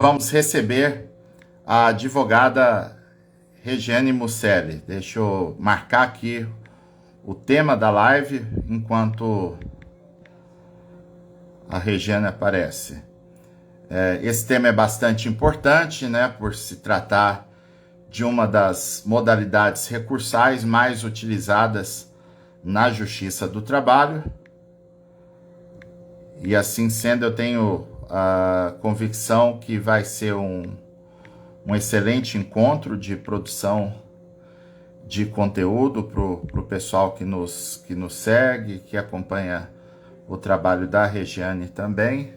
vamos receber a advogada Regiane Musselli. Deixa eu marcar aqui o tema da live enquanto a Regiane aparece. Esse tema é bastante importante, né, por se tratar de uma das modalidades recursais mais utilizadas na Justiça do Trabalho. E assim sendo, eu tenho a convicção que vai ser um excelente encontro de produção de conteúdo para o pessoal que nos segue, que acompanha o trabalho da Regiane também.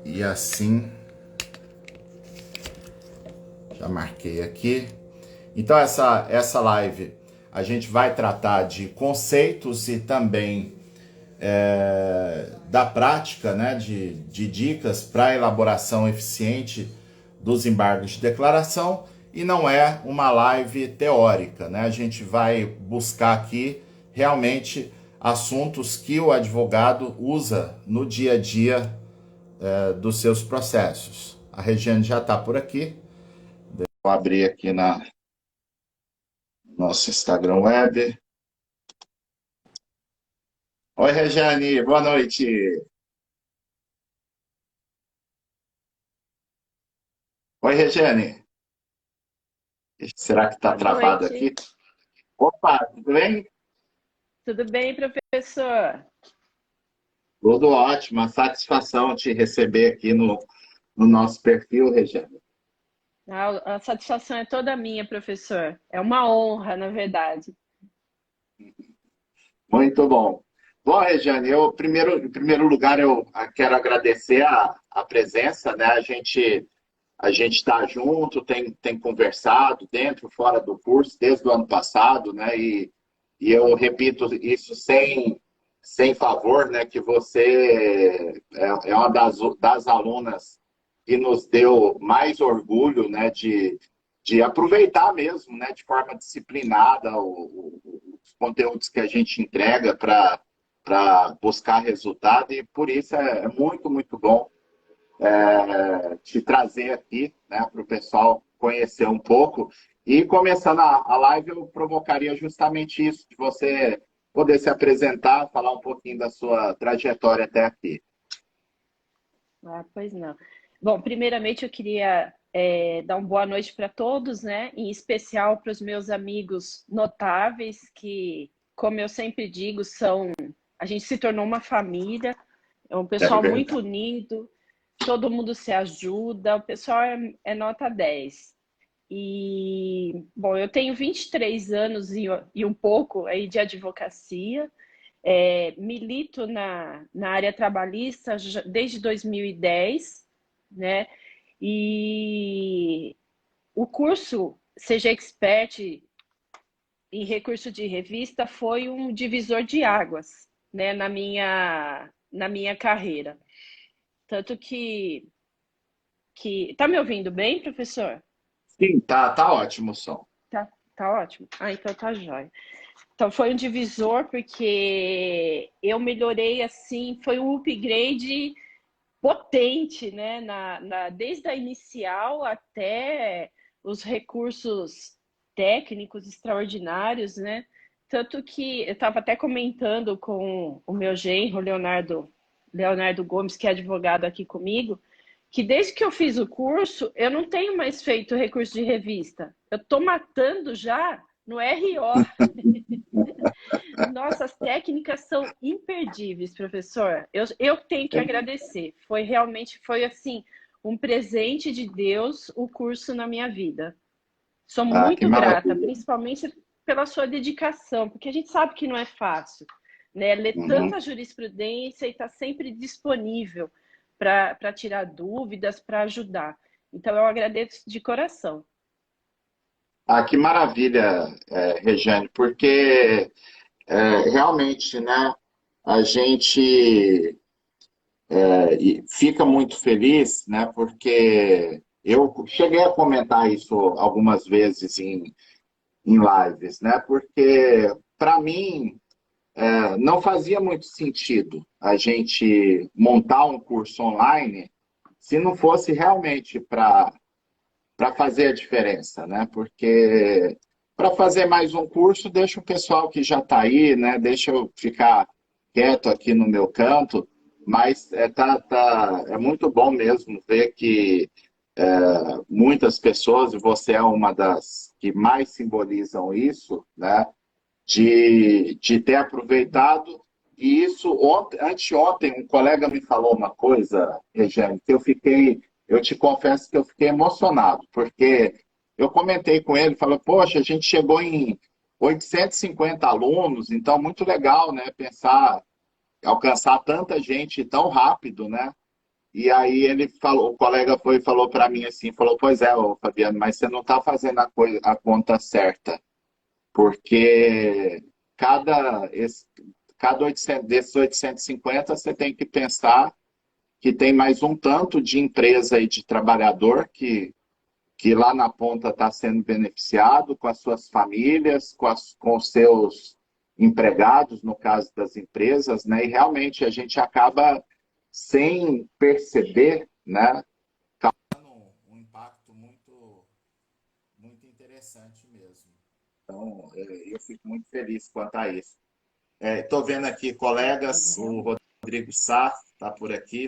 E assim, já marquei aqui. Então essa live a gente vai tratar de conceitos e também da prática, né, de dicas para a elaboração eficiente dos embargos de declaração, e não é uma live teórica, né? A gente vai buscar aqui realmente assuntos que o advogado usa no dia a dia dos seus processos. A Regiane já está por aqui. Deixa eu abrir aqui na nosso Instagram web. Oi, Regiane, boa noite. Oi, Regiane. Será que está Boa travado noite. aqui? Opa, tudo bem? Tudo bem, professor? Tudo ótimo, uma satisfação te receber aqui no nosso perfil, Regiane. A satisfação é toda minha, professor. É uma honra, na verdade. Muito bom. Bom, Regiane, em primeiro lugar, eu quero agradecer a presença, né? A gente está junto, tem conversado dentro, fora do curso, desde o ano passado, né? E eu repito isso sem favor, né? Que você é uma das alunas que nos deu mais orgulho, né? De aproveitar mesmo, né? De forma disciplinada os conteúdos que a gente entrega para buscar resultado, e por isso é muito, muito bom te trazer aqui, né, para o pessoal conhecer um pouco. E começando a live, eu provocaria justamente isso, de você poder se apresentar, falar um pouquinho da sua trajetória até aqui. Pois não. Bom, primeiramente eu queria dar uma boa noite para todos, né? Em especial para os meus amigos notáveis, que, como eu sempre digo, a gente se tornou uma família, é um É pessoal muito verdade. unido, todo mundo se ajuda, o pessoal é nota 10. E, bom, eu tenho 23 anos e um pouco aí de advocacia, milito na área trabalhista desde 2010, né? E o curso Seja Expert em recurso de revista foi um divisor de águas, né, na minha carreira. Tanto que... Tá me ouvindo bem, professor? Sim, tá ótimo o som. Tá ótimo. Então tá jóia. Então foi um divisor porque eu melhorei assim, foi um upgrade potente, né? Desde a inicial até os recursos técnicos extraordinários, né? Tanto que eu estava até comentando com o meu genro, Leonardo Gomes, que é advogado aqui comigo, que desde que eu fiz o curso, eu não tenho mais feito recurso de revista. Eu estou matando já no RO. Nossas técnicas são imperdíveis, professor. Eu tenho que agradecer. Foi assim, um presente de Deus o curso na minha vida. Sou Ah, que muito grata, maravilha. principalmente pela sua dedicação, porque a gente sabe que não é fácil, né? Ler Uhum. tanta jurisprudência e estar sempre disponível para tirar dúvidas, para ajudar. Então, eu agradeço de coração. Ah, que maravilha, Regiane, porque realmente, né, a gente e fica muito feliz, né? Porque eu cheguei a comentar isso algumas vezes em lives, né? Porque para mim não fazia muito sentido a gente montar um curso online se não fosse realmente para fazer a diferença, né? Porque para fazer mais um curso, deixa o pessoal que já está aí, né? Deixa eu ficar quieto aqui no meu canto, mas é muito bom mesmo ver que muitas pessoas, e você é uma das que mais simbolizam isso, né? De ter aproveitado. E isso, anteontem, um colega me falou uma coisa, Regiane, que eu te confesso que eu fiquei emocionado, porque eu comentei com ele, falei, poxa, a gente chegou em 850 alunos, então muito legal, né? Pensar, alcançar tanta gente tão rápido, né? E aí ele falou, o colega foi e falou para mim assim, falou, pois é, ô, Fabiano, mas você não está fazendo a conta certa, porque cada 800, desses 850 você tem que pensar que tem mais um tanto de empresa e de trabalhador que lá na ponta está sendo beneficiado com as suas famílias, com os seus empregados, no caso das empresas, né? E realmente a gente acaba sem perceber, né? Causando um impacto muito interessante mesmo. Então, eu fico muito feliz quanto a isso. Estou vendo aqui colegas, o Rodrigo Sá está por aqui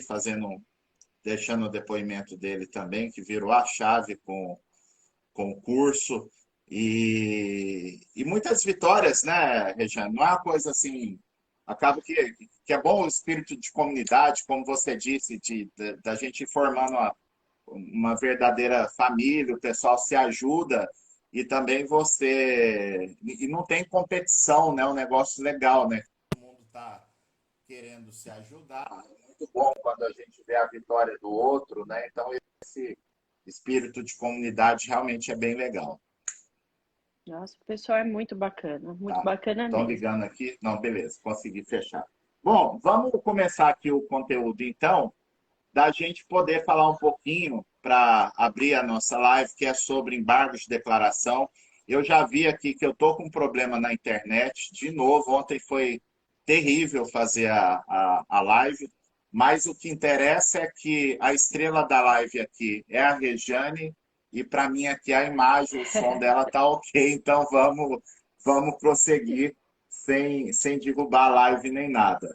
deixando o depoimento dele também, que virou a chave com o curso. E muitas vitórias, né, Regiane? Não é uma coisa assim. Acaba que é bom o espírito de comunidade, como você disse, da gente ir formando uma verdadeira família, o pessoal se ajuda e também você. E não tem competição, né? Um negócio legal, né? Todo mundo está querendo se ajudar. É muito bom quando a gente vê a vitória do outro, né? Então, esse espírito de comunidade realmente é bem legal. Nossa, o pessoal é muito Tá? bacana Estão mesmo. ligando aqui? Não, beleza, consegui fechar. Bom, vamos começar aqui o conteúdo, então, da gente poder falar um pouquinho para abrir a nossa live, que é sobre embargos de declaração. Eu já vi aqui que eu estou com um problema na internet, de novo, ontem foi terrível fazer a live, mas o que interessa é que a estrela da live aqui é a Rejane, e para mim aqui a imagem, o som dela está ok, então vamos prosseguir sem derrubar a live nem nada.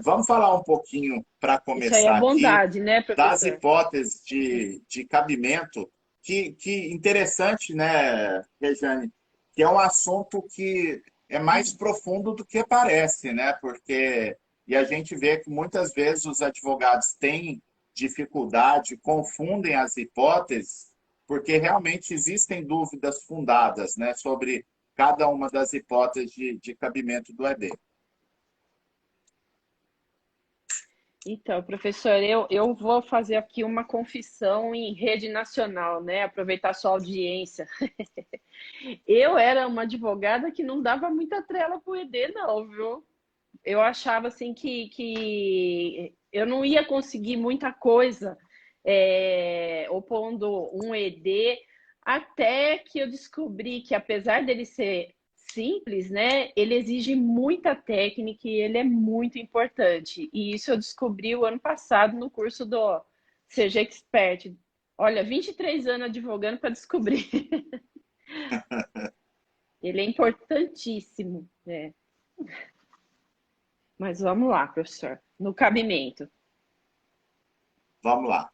Vamos falar um pouquinho, para Isso aí é começar aqui, bondade, né, das professor? hipóteses de cabimento, que interessante, né, Rejane? Que é um assunto que é mais profundo do que parece, né? E a gente vê que muitas vezes os advogados têm dificuldade, confundem as hipóteses, porque realmente existem dúvidas fundadas, né, sobre cada uma das hipóteses de cabimento do ED. Então, professor, eu vou fazer aqui uma confissão em rede nacional, né? Aproveitar sua audiência. Eu era uma advogada que não dava muita trela para o ED, não, viu? Eu achava assim que eu não ia conseguir muita coisa opondo um ED, até que eu descobri que, apesar dele ser simples, né, ele exige muita técnica e ele é muito importante. E isso eu descobri o ano passado no curso do CG Expert. Olha, 23 anos advogando para descobrir. Ele é importantíssimo, né? Mas vamos lá, professor. No cabimento. Vamos lá.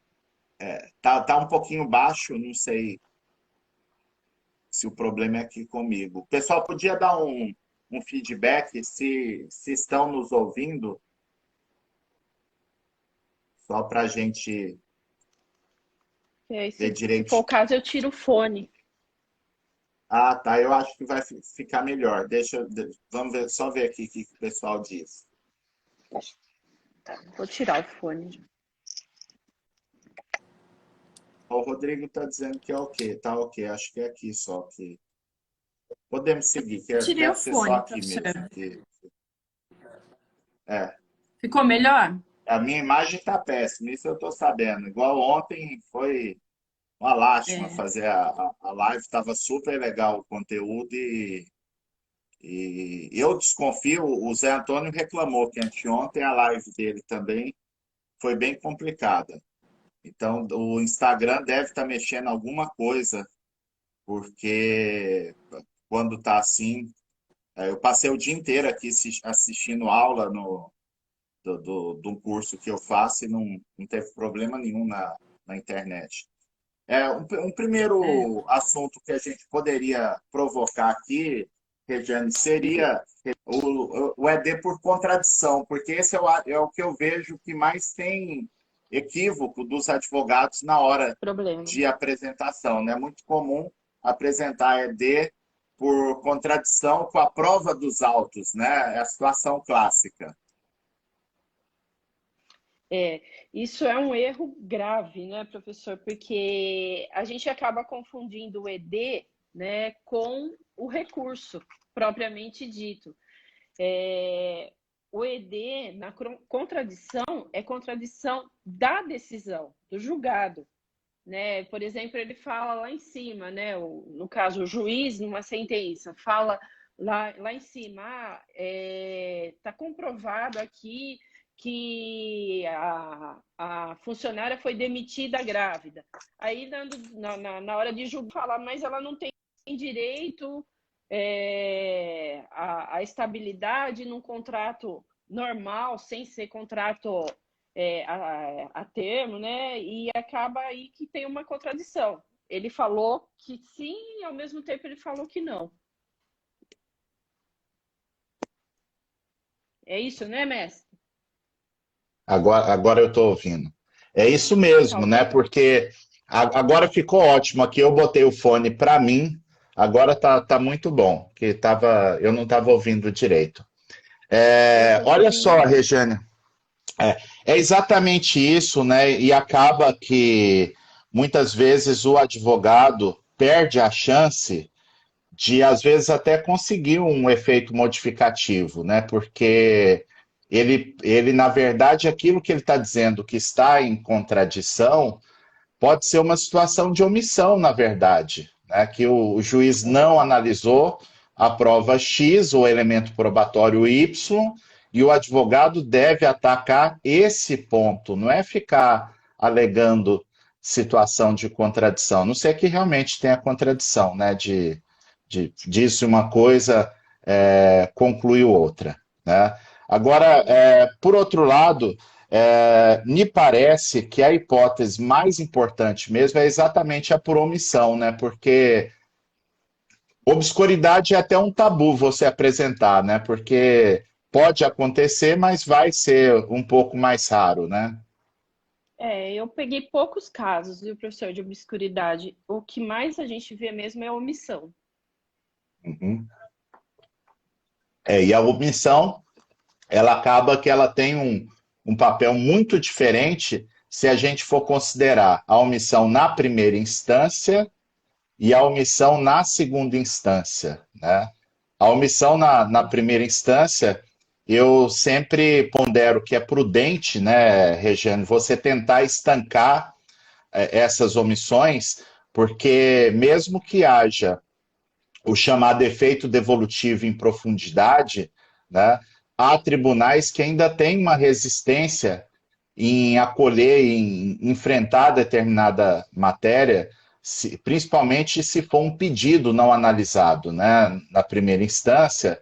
Tá um pouquinho baixo, não sei se o problema é aqui comigo. O pessoal podia dar um feedback se estão nos ouvindo, só para a gente E aí, ver se for o direito. caso, eu tiro o fone. Ah, tá. Eu acho que vai ficar melhor. Vamos ver, só ver aqui o que o pessoal diz. Tá, vou tirar o fone. O Rodrigo está dizendo que é ok, tá ok. Acho que é aqui só que. Podemos seguir, que Tirei o deve ser só fone, aqui mesmo. professor. É, Ficou melhor? a minha imagem está péssima, isso eu estou sabendo. Igual ontem foi uma lástima É. fazer a live, estava super legal o conteúdo e eu desconfio, o Zé Antônio reclamou que anteontem a live dele também foi bem complicada. Então, o Instagram deve estar mexendo alguma coisa, porque quando está assim, eu passei o dia inteiro aqui assistindo aula de um curso que eu faço e não teve problema nenhum na internet. Um É, primeiro assunto que a gente poderia provocar aqui, Regiane, seria o ED por contradição, porque esse é o que eu vejo que mais tem equívoco dos advogados na hora problema. de apresentação, né? É muito comum apresentar ED por contradição com a prova dos autos, né? É a situação clássica. É, isso é um erro grave, né, professor? Porque a gente acaba confundindo o ED, né, com o recurso propriamente dito. O ED, na contradição, é contradição da decisão, do julgado. Né? Por exemplo, ele fala lá em cima, né? No caso, o juiz, numa sentença, fala lá em cima, está comprovado aqui que a funcionária foi demitida grávida. Aí, na hora de julgar, fala, mas ela não tem direito a estabilidade num contrato normal, sem ser contrato a termo, né? E acaba aí que tem uma contradição. Ele falou que sim, e ao mesmo tempo ele falou que não. É isso, né, mestre? Agora eu estou ouvindo. É isso Tá mesmo, né? ouvindo? Porque agora ficou ótimo. Aqui eu botei o fone para mim, agora tá muito bom, que eu não estava ouvindo direito. Eu tô te Olha ouvindo só, bem. Regiane, é exatamente isso, né? E acaba que muitas vezes o advogado perde a chance de, às vezes, até conseguir um efeito modificativo, né? Porque na verdade, aquilo que ele está dizendo que está em contradição pode ser uma situação de omissão, na verdade, né? Que o juiz não analisou a prova X, o elemento probatório Y, e o advogado deve atacar esse ponto, não é ficar alegando situação de contradição, a não ser que realmente tenha contradição, né? Disse uma coisa, conclui outra, né? Agora, Sim. por outro lado, me parece que a hipótese mais importante mesmo é exatamente a por omissão, né? Porque obscuridade é até um tabu você apresentar, né? Porque pode acontecer, mas vai ser um pouco mais raro, né? Eu peguei poucos casos, viu, professor, de obscuridade. O que mais a gente vê mesmo é a omissão. Uhum. E a omissão, ela acaba que ela tem um papel muito diferente se a gente for considerar a omissão na primeira instância e a omissão na segunda instância, né? A omissão na primeira instância, eu sempre pondero que é prudente, né, Regiane, você tentar estancar essas omissões, porque mesmo que haja o chamado efeito devolutivo em profundidade, né, há tribunais que ainda têm uma resistência em acolher, em enfrentar determinada matéria, principalmente se for um pedido não analisado, né, na primeira instância,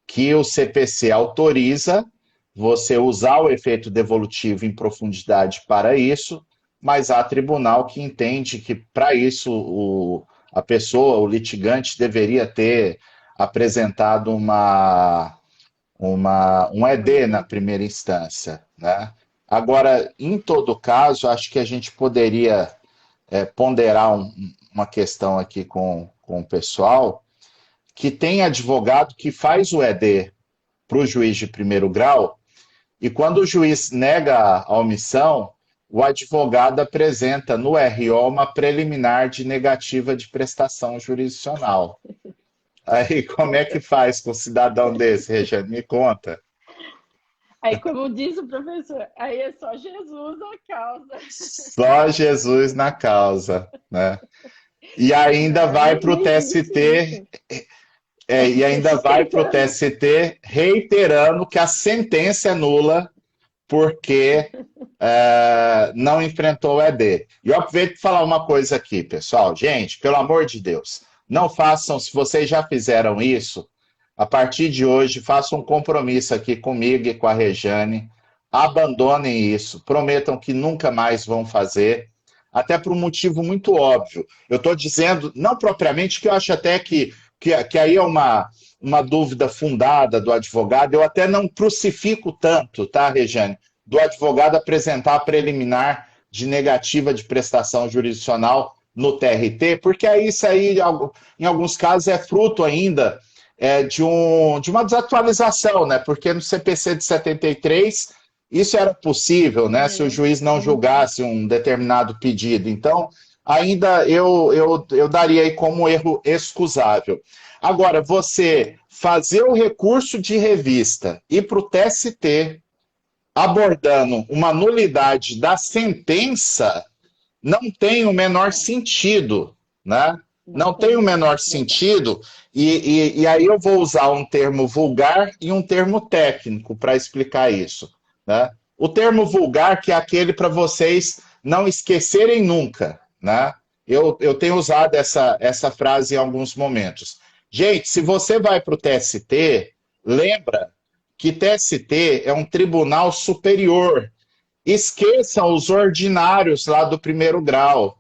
que o CPC autoriza você usar o efeito devolutivo em profundidade para isso, mas há tribunal que entende que para isso a pessoa, o litigante, deveria ter apresentado um Um ED na ED. primeira instância, né? Agora, em todo caso, acho que a gente poderia ponderar uma questão aqui com o pessoal, que tem advogado que faz o ED para o juiz de primeiro grau, e quando o juiz nega a omissão, o advogado apresenta no RO uma preliminar de negativa de prestação jurisdicional. Aí, como é que faz com um cidadão desse, Regiane? Me conta. Aí, como diz o professor, aí é só Jesus a causa. Só Jesus na causa, né? E ainda Não, vai nem, para o nem existe TST, isso. e ainda vai para o Reitero. TST reiterando que a sentença é nula porque não enfrentou o ED. E eu aproveito para falar uma coisa aqui, pessoal. Gente, pelo amor de Deus, não façam, se vocês já fizeram isso, a partir de hoje, façam um compromisso aqui comigo e com a Rejane, abandonem isso, prometam que nunca mais vão fazer, até por um motivo muito óbvio. Eu estou dizendo, não propriamente, que eu acho até que aí é uma dúvida fundada do advogado, eu até não crucifico tanto, tá, Rejane, do advogado apresentar a preliminar de negativa de prestação jurisdicional no TRT, porque aí isso aí, em alguns casos, é fruto ainda de uma desatualização, né? Porque no CPC de 73 isso era possível, né? Se o juiz não julgasse um determinado pedido. Então, ainda eu daria aí como erro excusável. Agora, você fazer o recurso de revista e para o TST abordando uma nulidade da sentença não tem o menor sentido, né? Não tem o menor sentido, e aí eu vou usar um termo vulgar e um termo técnico para explicar isso, né? O termo vulgar, que é aquele para vocês não esquecerem nunca, né? Eu tenho usado essa frase em alguns momentos. Gente, se você vai para o TST, lembra que TST é um tribunal superior. Esqueçam os ordinários lá do primeiro grau.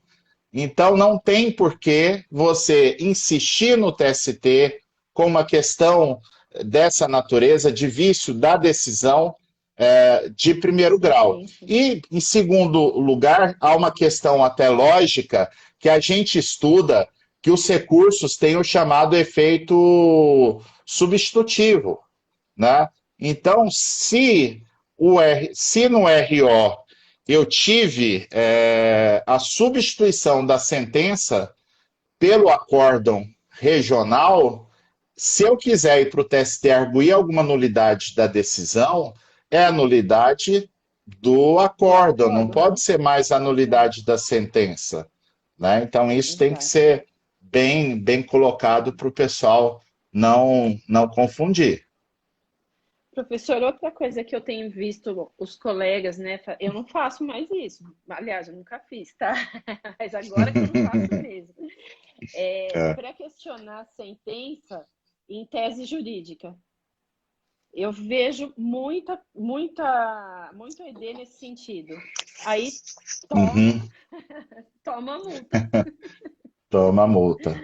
Então, não tem por que você insistir no TST com uma questão dessa natureza, de vício da decisão de primeiro grau. E, em segundo lugar, há uma questão até lógica que a gente estuda, que os recursos têm o chamado efeito substitutivo, né? Então, se no RO eu tive a substituição da sentença pelo acórdão regional, se eu quiser ir para o TST arguir alguma nulidade da decisão, é a nulidade do acórdão, não pode ser mais a nulidade da sentença, né? Então, isso tem que ser bem colocado para o pessoal não confundir. Professor, outra coisa que eu tenho visto os colegas, né? Eu não faço mais isso. Aliás, eu nunca fiz, tá? Mas agora que eu não faço mesmo. Pré-questionar a sentença em tese jurídica. Eu vejo muito ED nesse sentido. Aí toma multa. Toma multa.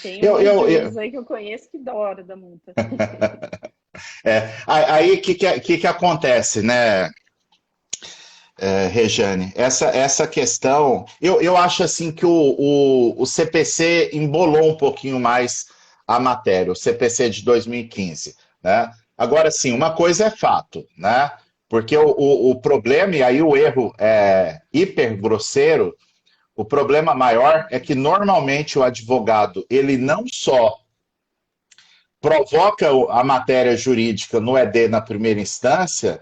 Tem juiz aí que eu conheço que dora da multa. Aí o que acontece, né, Rejane? Essa questão, eu acho assim que o CPC embolou um pouquinho mais a matéria, o CPC de 2015, né? Agora, sim, uma coisa é fato, né? Porque o problema, e aí o erro é hiper grosseiro, o problema maior é que normalmente o advogado, ele não só provoca a matéria jurídica no ED na primeira instância,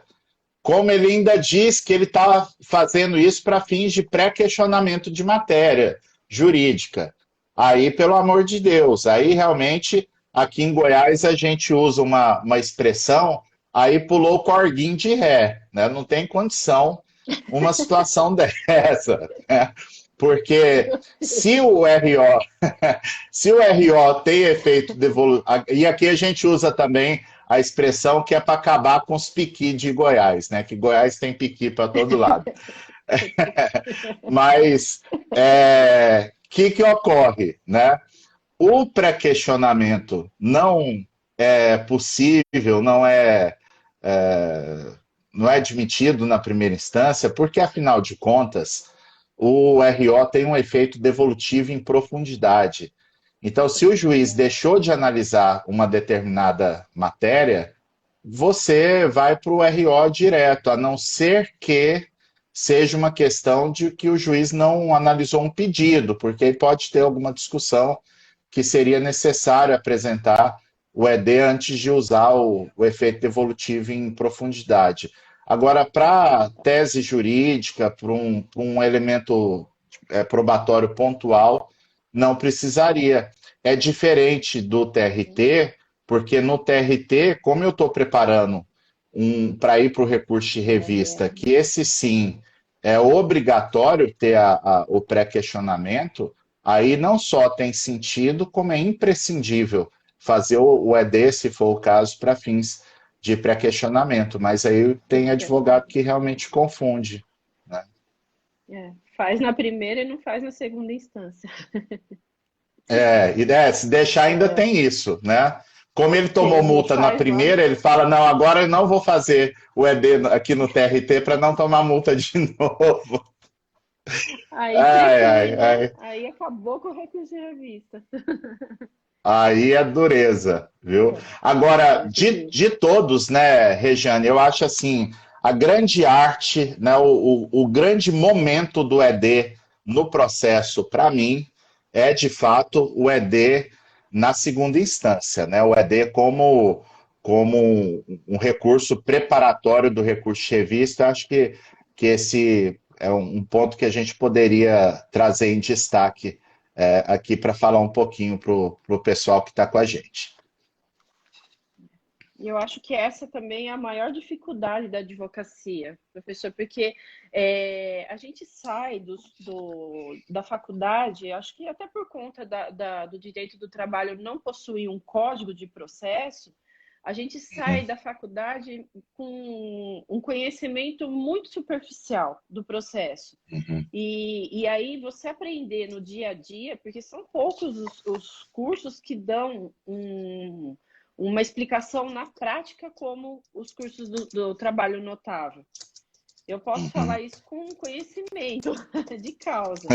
como ele ainda diz que ele está fazendo isso para fins de pré-questionamento de matéria jurídica. Aí, pelo amor de Deus, aí realmente, aqui em Goiás, a gente usa uma expressão, aí pulou o corguinho de ré, né? Não tem condição uma situação dessa, né? Porque se o RO tem efeito devolutivo, e aqui a gente usa também a expressão que é para acabar com os piqui de Goiás, né? Que Goiás tem piqui para todo lado. Mas que ocorre, né? O pré-questionamento não é possível, não é admitido na primeira instância, porque afinal de contas o RO tem um efeito devolutivo em profundidade. Então, se o juiz deixou de analisar uma determinada matéria, você vai para o RO direto, a não ser que seja uma questão de que o juiz não analisou um pedido, porque aí pode ter alguma discussão que seria necessário apresentar o ED antes de usar o efeito devolutivo em profundidade. Agora, para tese jurídica, para um elemento probatório pontual, não precisaria. É diferente do TRT, porque no TRT, como eu estou preparando para ir para o recurso de revista, que esse sim é obrigatório ter o pré-questionamento, aí não só tem sentido, como é imprescindível fazer o ED, se for o caso, para fins de pré-questionamento. Mas aí tem advogado que realmente confunde, né? Faz na primeira e não faz na segunda instância. Se deixar ainda tem isso, né? Como ele tomou multa na primeira, ele fala, não, agora eu não vou fazer o ED aqui no TRT para não tomar multa de novo. Aí acabou com o recurso de revista. Aí é dureza, viu? Agora, de todos, né, Regiane, eu acho assim, a grande arte, né, o grande momento do ED no processo, para mim, é de fato o ED na segunda instância, né? O ED como um recurso preparatório do recurso de revista. Acho que esse é um ponto que a gente poderia trazer em destaque aqui para falar um pouquinho para o pessoal que está com a gente. E eu acho que essa também é a maior dificuldade da advocacia, professor, porque a gente sai da faculdade, acho que até por conta do direito do trabalho não possuir um código de processo, a gente sai da faculdade com um conhecimento muito superficial do processo. E aí você aprender no dia a dia, porque são poucos os cursos que dão uma explicação na prática, como os cursos do trabalho notável. Eu posso falar isso com conhecimento de causa.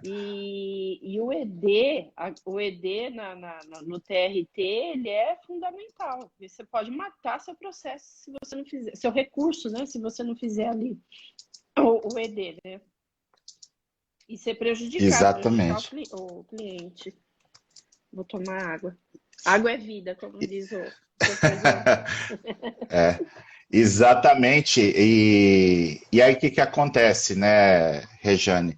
E o ED no TRT, ele é fundamental. Você pode matar seu processo se você não fizer, seu recurso, né? Se você não fizer ali o ED, né? E ser prejudicado. Exatamente. Prejudicar o cliente. Vou tomar água. Água é vida, como diz o exatamente. E aí o que acontece, né, Rejane?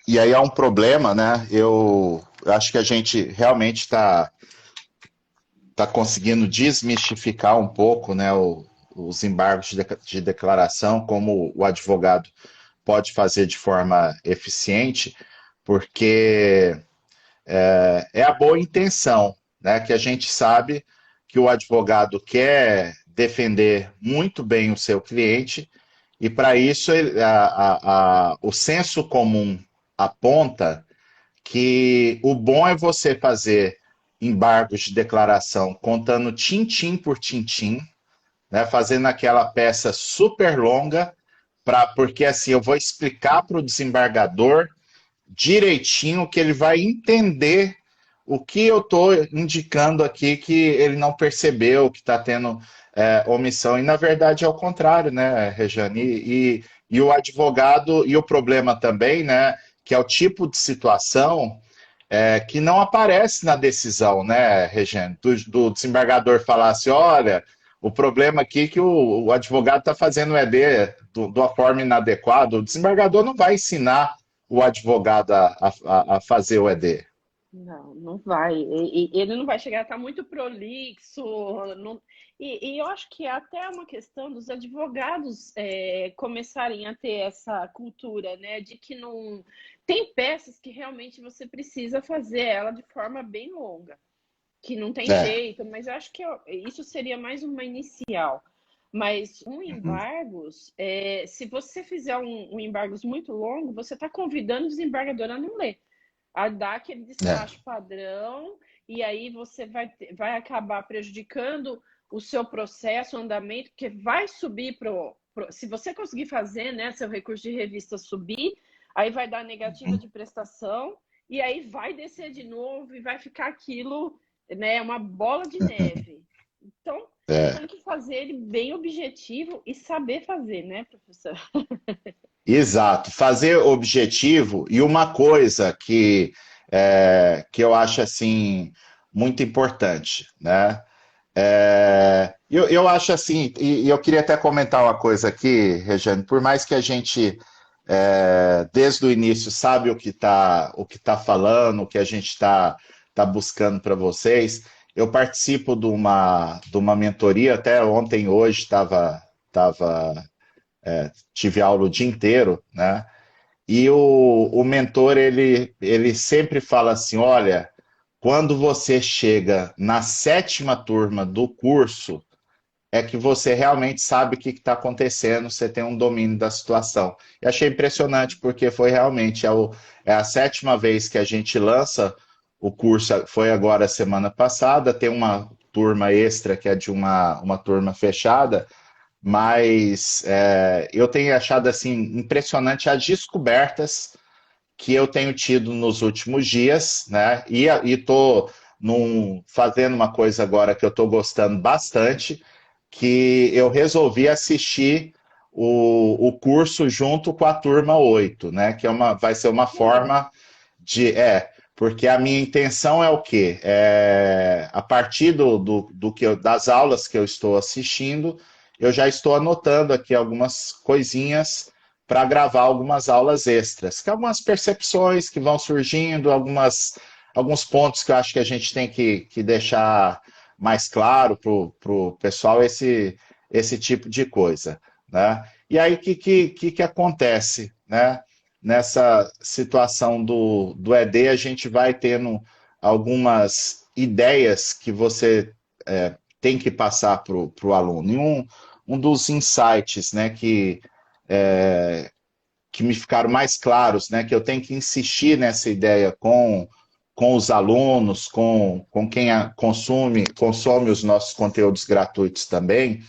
E aí é um problema, né? Eu acho que a gente realmente está conseguindo desmistificar um pouco, né, os embargos de declaração, como o advogado pode fazer de forma eficiente, porque é a boa intenção, né? Que a gente sabe que o advogado quer defender muito bem o seu cliente, e para isso o senso comum aponta que o bom é você fazer embargos de declaração contando tintim por tintim, né? Fazendo aquela peça super longa, porque assim eu vou explicar para o desembargador direitinho que ele vai entender o que eu estou indicando aqui que ele não percebeu, que está tendo omissão. E, na verdade, é o contrário, né, Rejane? E o advogado, e o problema também, né, que é o tipo de situação que não aparece na decisão, né, Rejane? Do desembargador falar assim, olha, o problema aqui é que o advogado está fazendo o ED de uma forma inadequada. O desembargador não vai ensinar o advogado a fazer o ED. Não vai. Ele não vai chegar a estar muito prolixo. E eu acho que é até uma questão dos advogados começarem a ter essa cultura, né? De que não tem peças que realmente você precisa fazer ela de forma bem longa, que não tem jeito, mas eu acho que isso seria mais uma inicial. Mas embargos, se você fizer um embargos muito longo, você está convidando o desembargador a não ler, a dar aquele despacho padrão, e aí você vai acabar prejudicando o seu processo, o andamento, porque vai subir se você conseguir fazer, né, seu recurso de revista subir, aí vai dar negativa de prestação, e aí vai descer de novo, e vai ficar aquilo, né, uma bola de neve. Então, tem que fazer ele bem objetivo e saber fazer, né, professor? Exato, fazer objetivo. E uma coisa que eu acho assim muito importante, né? Eu acho assim, e eu queria até comentar uma coisa aqui, Regiane, por mais que a gente desde o início sabe o que tá falando, o que a gente tá buscando para vocês, eu participo de uma mentoria, até ontem e hoje tive aula o dia inteiro, né? E o mentor, ele sempre fala assim, olha, quando você chega na 7ª turma do curso, é que você realmente sabe o que está acontecendo, você tem um domínio da situação. E achei impressionante, porque foi realmente é a 7ª vez que a gente lança o curso, foi agora semana passada, tem uma turma extra que é de uma turma fechada, mas eu tenho achado assim impressionante as descobertas que eu tenho tido nos últimos dias, né? E estou fazendo uma coisa agora que eu estou gostando bastante, que eu resolvi assistir o curso junto com a turma 8, né? Que vai ser uma forma de. Porque a minha intenção é o quê? A partir das aulas que eu estou assistindo, eu já estou anotando aqui algumas coisinhas para gravar algumas aulas extras, que algumas percepções que vão surgindo, alguns pontos que eu acho que a gente tem que deixar mais claro para o pessoal esse tipo de coisa, né? E aí, o que acontece, né? Nessa situação do ED, a gente vai tendo algumas ideias que você tem que passar para o aluno. E um dos insights, né, que me ficaram mais claros, né, que eu tenho que insistir nessa ideia com os alunos, com quem consome os nossos conteúdos gratuitos também,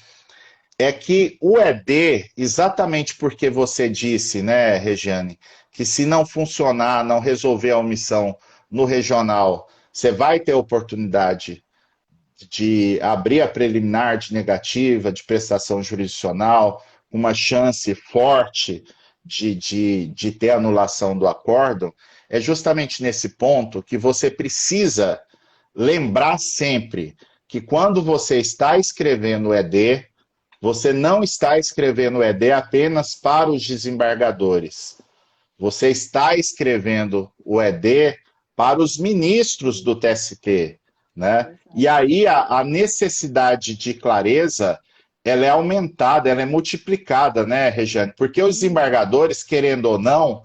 é que o ED, exatamente porque você disse, né, Regiane, que se não funcionar, não resolver a omissão no regional, você vai ter oportunidade de abrir a preliminar de negativa, de prestação jurisdicional, uma chance forte de ter anulação do acórdão, é justamente nesse ponto que você precisa lembrar sempre que quando você está escrevendo o ED, você não está escrevendo o ED apenas para os desembargadores. Você está escrevendo o ED para os ministros do TST, né? E aí a necessidade de clareza, ela é aumentada, ela é multiplicada, né, Regiane? Porque os desembargadores, querendo ou não,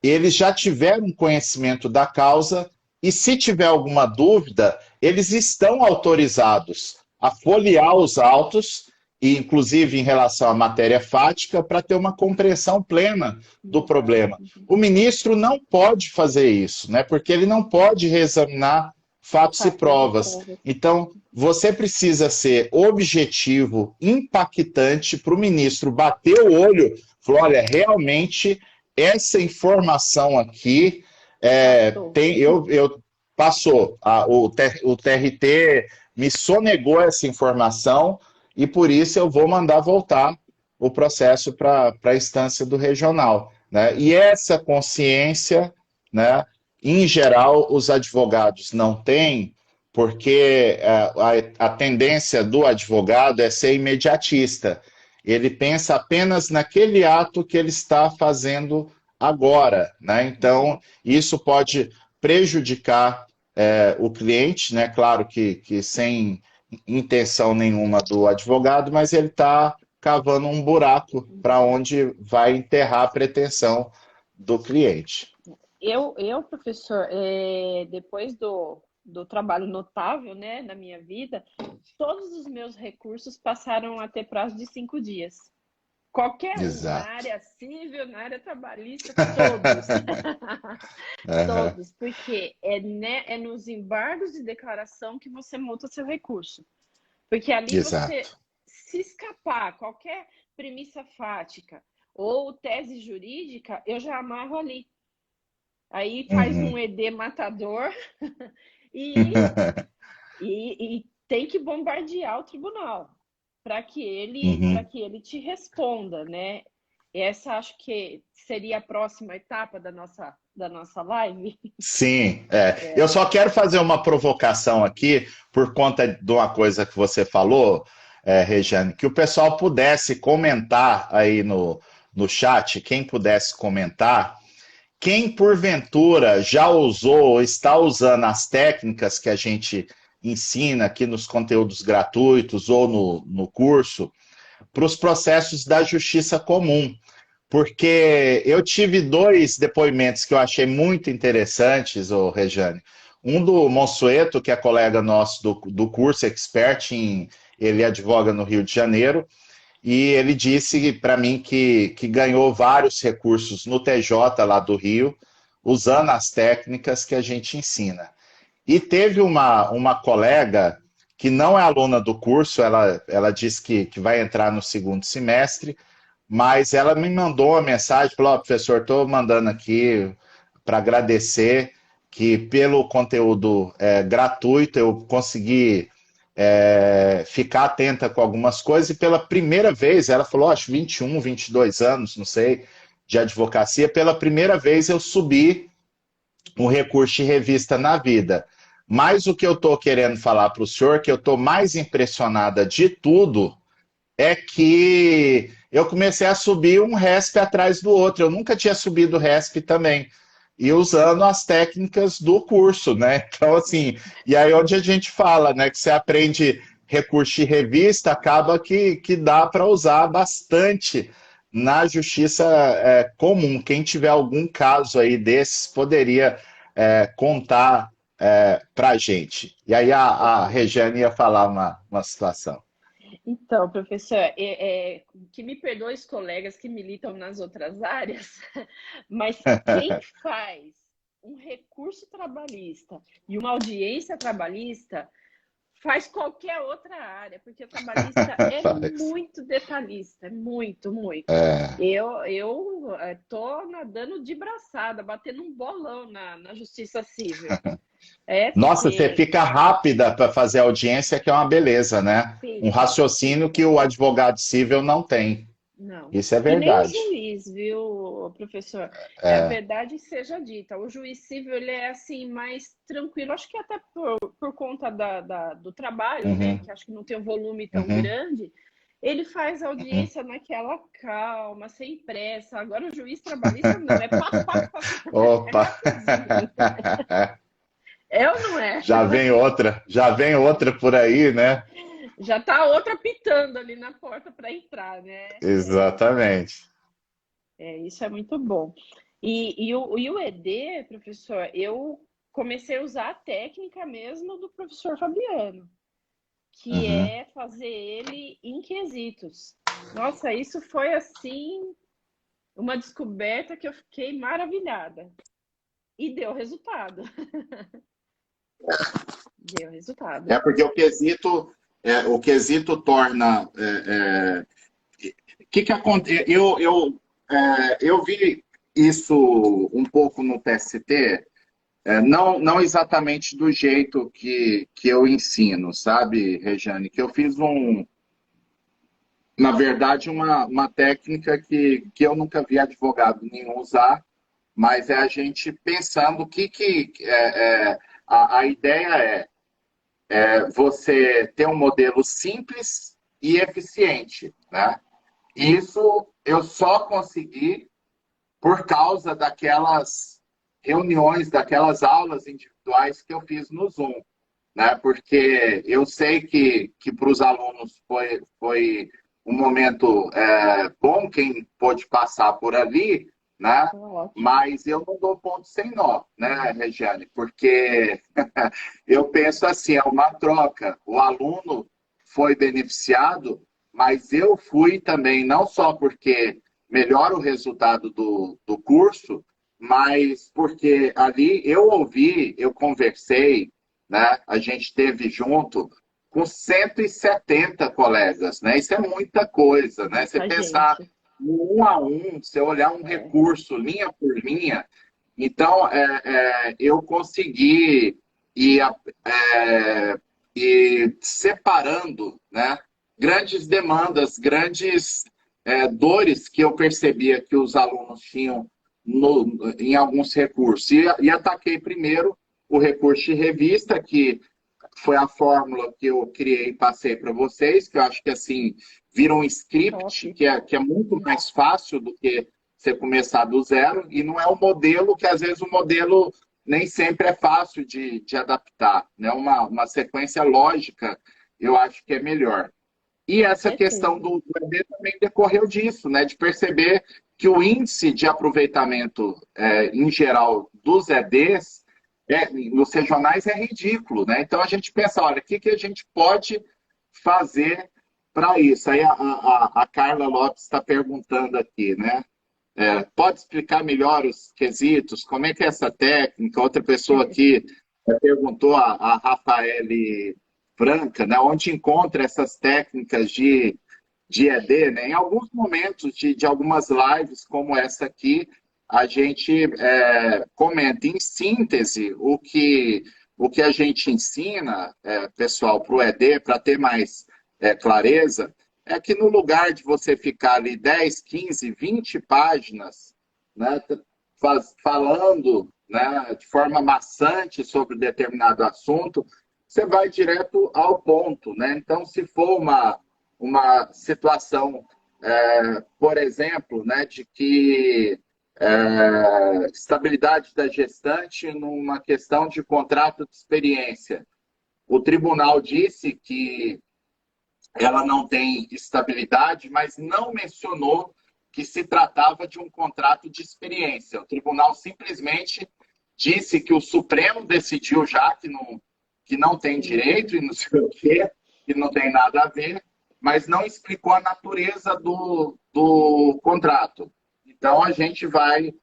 eles já tiveram conhecimento da causa e se tiver alguma dúvida, eles estão autorizados a folhear os autos, e inclusive em relação à matéria fática, para ter uma compreensão plena do problema. O ministro não pode fazer isso, né? Porque ele não pode reexaminar fatos e provas. Então, você precisa ser objetivo, impactante, para o ministro bater o olho e falar, olha, realmente essa informação aqui passou. O TRT me sonegou essa informação e por isso eu vou mandar voltar o processo para a instância do regional, né? E essa consciência, né, em geral, os advogados não têm, porque a tendência do advogado é ser imediatista. Ele pensa apenas naquele ato que ele está fazendo agora, né? Então, isso pode prejudicar o cliente, né? Claro que sem intenção nenhuma do advogado, mas ele está cavando um buraco para onde vai enterrar a pretensão do cliente. Professor, depois do trabalho notável, né, na minha vida, todos os meus recursos passaram a ter prazo de 5 dias. Qualquer um, na área civil, na área trabalhista, todos. Todos, porque é nos embargos de declaração que você monta seu recurso. Porque ali você, se escapar qualquer premissa fática ou tese jurídica, eu já amarro ali. Aí faz um ED matador e tem que bombardear o tribunal para que ele te responda, né? Essa acho que seria a próxima etapa da nossa live. Sim, eu só quero fazer uma provocação aqui por conta de uma coisa que você falou, Regiane, que o pessoal pudesse comentar aí no chat, quem pudesse comentar, quem porventura já usou ou está usando as técnicas que a gente ensina aqui nos conteúdos gratuitos ou no curso, para os processos da justiça comum. Porque eu tive dois depoimentos que eu achei muito interessantes, ô Rejane. Um do Monsueto, que é colega nosso do curso, ele advoga no Rio de Janeiro, e ele disse para mim que ganhou vários recursos no TJ lá do Rio, usando as técnicas que a gente ensina. E teve uma colega que não é aluna do curso, ela disse que vai entrar no segundo semestre, mas ela me mandou uma mensagem, falou, professor, estou mandando aqui para agradecer que pelo conteúdo gratuito eu consegui ficar atenta com algumas coisas, e pela primeira vez, ela falou, acho 21, 22 anos, não sei, de advocacia, pela primeira vez eu subi um recurso de revista na vida. Mas o que eu estou querendo falar para o senhor, que eu estou mais impressionada de tudo, é que eu comecei a subir um RESP atrás do outro. Eu nunca tinha subido RESP também. E usando as técnicas do curso, né? Então, assim, e aí onde a gente fala, né? Que você aprende recurso de revista, acaba que dá para usar bastante na justiça comum. Quem tiver algum caso aí desses, poderia contar para a gente. E aí a Regiane ia falar uma situação. Então, professor, que me perdoe os colegas que militam nas outras áreas, mas quem faz um recurso trabalhista e uma audiência trabalhista faz qualquer outra área, porque o trabalhista é muito detalhista, é muito, muito. Eu tô nadando de braçada, batendo um bolão na justiça civil. Nossa, você fica rápida para fazer audiência, que é uma beleza, né? Um raciocínio que o advogado civil não tem. Não. Isso é verdade. E nem o juiz, viu, professor? A verdade seja dita. O juiz civil, ele é assim, mais tranquilo. Acho que até por conta do trabalho, né? Que acho que não tem um volume tão grande. Ele faz a audiência naquela calma, sem pressa. Agora o juiz trabalhista não, é pá, pá, pá. Opa! É ou não é? Já vem outra por aí, né? Já tá outra pitando ali na porta para entrar, né? Exatamente. Isso é muito bom. E o ED, professor, eu comecei a usar a técnica mesmo do professor Fabiano, que é fazer ele em quesitos. Nossa, isso foi assim uma descoberta que eu fiquei maravilhada. E deu resultado. Deu resultado. Porque o quesito torna... que acontece? Eu vi isso um pouco no TST, não exatamente do jeito que eu ensino, sabe, Rejane? Que eu fiz na verdade, uma técnica que eu nunca vi advogado nenhum usar, mas é a gente pensando a ideia você ter um modelo simples e eficiente, né? Isso eu só consegui por causa daquelas reuniões, daquelas aulas individuais que eu fiz no Zoom, né? Porque eu sei que para os alunos foi um momento bom quem pôde passar por ali, né? Mas eu não dou ponto sem nó, né, Regiane? Porque eu penso assim, é uma troca. O aluno foi beneficiado, mas eu fui também, não só porque melhora o resultado do curso, mas porque ali eu ouvi, eu conversei, né? A gente esteve junto com 170 colegas, né? Isso é muita coisa, né? Você pensar um a um, você olhar um recurso linha por linha. Então, eu consegui ir separando, né, grandes demandas, grandes dores que eu percebia que os alunos tinham em alguns recursos. E ataquei primeiro o recurso de revista, que foi a fórmula que eu criei e passei para vocês, que eu acho que assim vira um script que é muito mais fácil do que você começar do zero, e não é o modelo que às vezes o modelo nem sempre é fácil de adaptar, né? Uma sequência lógica, eu acho que é melhor. E essa questão do ED também decorreu disso, né? De perceber que o índice de aproveitamento, em geral, dos EDs, nos regionais é ridículo, né? Então a gente pensa, olha, o que, que a gente pode fazer para isso? Aí a Carla Lopes está perguntando aqui, né? Pode explicar melhor os quesitos? Como é que é essa técnica? Outra pessoa aqui perguntou, a Rafaele Franca, né? Onde encontra essas técnicas de ED, né? Em alguns momentos de algumas lives como essa aqui, a gente comenta em síntese o que a gente ensina, pessoal, para o ED, para ter mais clareza, é que no lugar de você ficar ali 10, 15, 20 páginas, né, falando, né, de forma maçante sobre determinado assunto, você vai direto ao ponto, né? Então, se for uma situação, por exemplo, né, de que estabilidade da gestante numa questão de contrato de experiência, o tribunal disse que ela não tem estabilidade, mas não mencionou que se tratava de um contrato de experiência. O tribunal simplesmente disse que o Supremo decidiu já que não tem direito e não sei o quê, que não tem nada a ver, mas não explicou a natureza do contrato. Então, a gente vai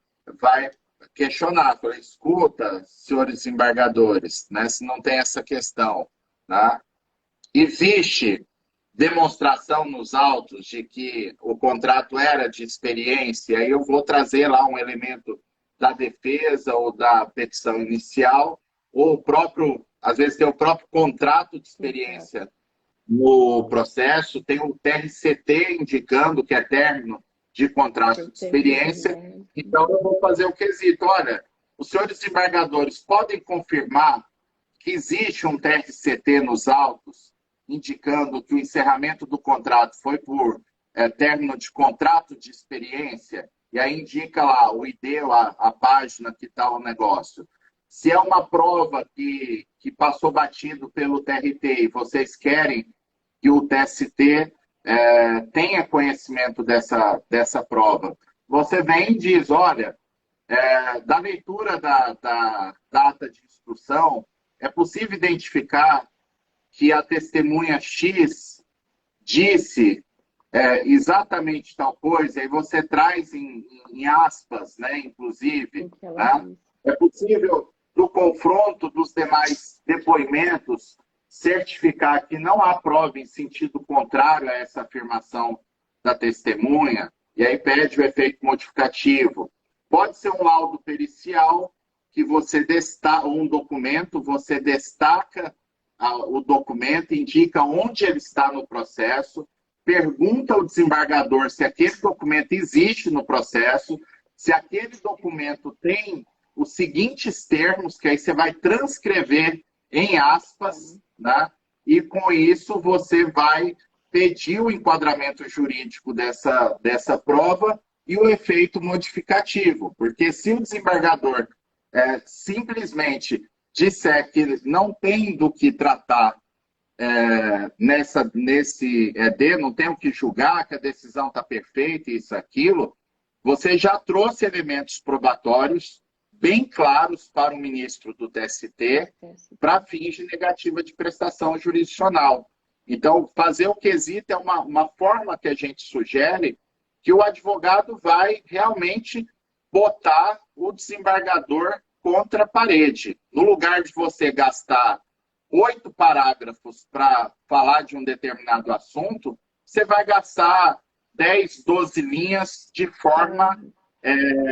questionar, falar, escuta, senhores embargadores, né, se não tem essa questão. Né? Existe demonstração nos autos de que o contrato era de experiência, aí eu vou trazer lá um elemento da defesa ou da petição inicial, ou o próprio, às vezes tem o próprio contrato de experiência no processo, tem o TRCT indicando que é término de contrato de experiência, então eu vou fazer o quesito. Olha, os senhores desembargadores podem confirmar que existe um TRCT nos autos indicando que o encerramento do contrato foi por término de contrato de experiência, e aí indica lá o ID, a página que está o negócio. Se é uma prova que passou batido pelo TRT e vocês querem que o TST tenha conhecimento dessa prova, você vem e diz, olha, da leitura da data de instrução, é possível identificar que a testemunha X disse exatamente tal coisa, e você traz em aspas, né, inclusive, né? É possível, do confronto dos demais depoimentos, certificar que não há prova em sentido contrário a essa afirmação da testemunha, e aí pede o efeito modificativo. Pode ser um laudo pericial, que você destaca, um documento, você destaca o documento, indica onde ele está no processo, pergunta ao desembargador se aquele documento existe no processo, se aquele documento tem os seguintes termos, que aí você vai transcrever em aspas, né? E com isso você vai pedir o enquadramento jurídico dessa prova e o efeito modificativo, porque se o desembargador simplesmente disser que não tem do que tratar nesse ED, não tem o que julgar, que a decisão está perfeita, isso, aquilo, você já trouxe elementos probatórios bem claros para o ministro do TST para fins de negativa de prestação jurisdicional. Então, fazer o quesito é uma forma que a gente sugere que o advogado vai realmente botar o desembargador contra a parede. No lugar de você gastar 8 parágrafos para falar de um determinado assunto, você vai gastar 10, 12 linhas de forma,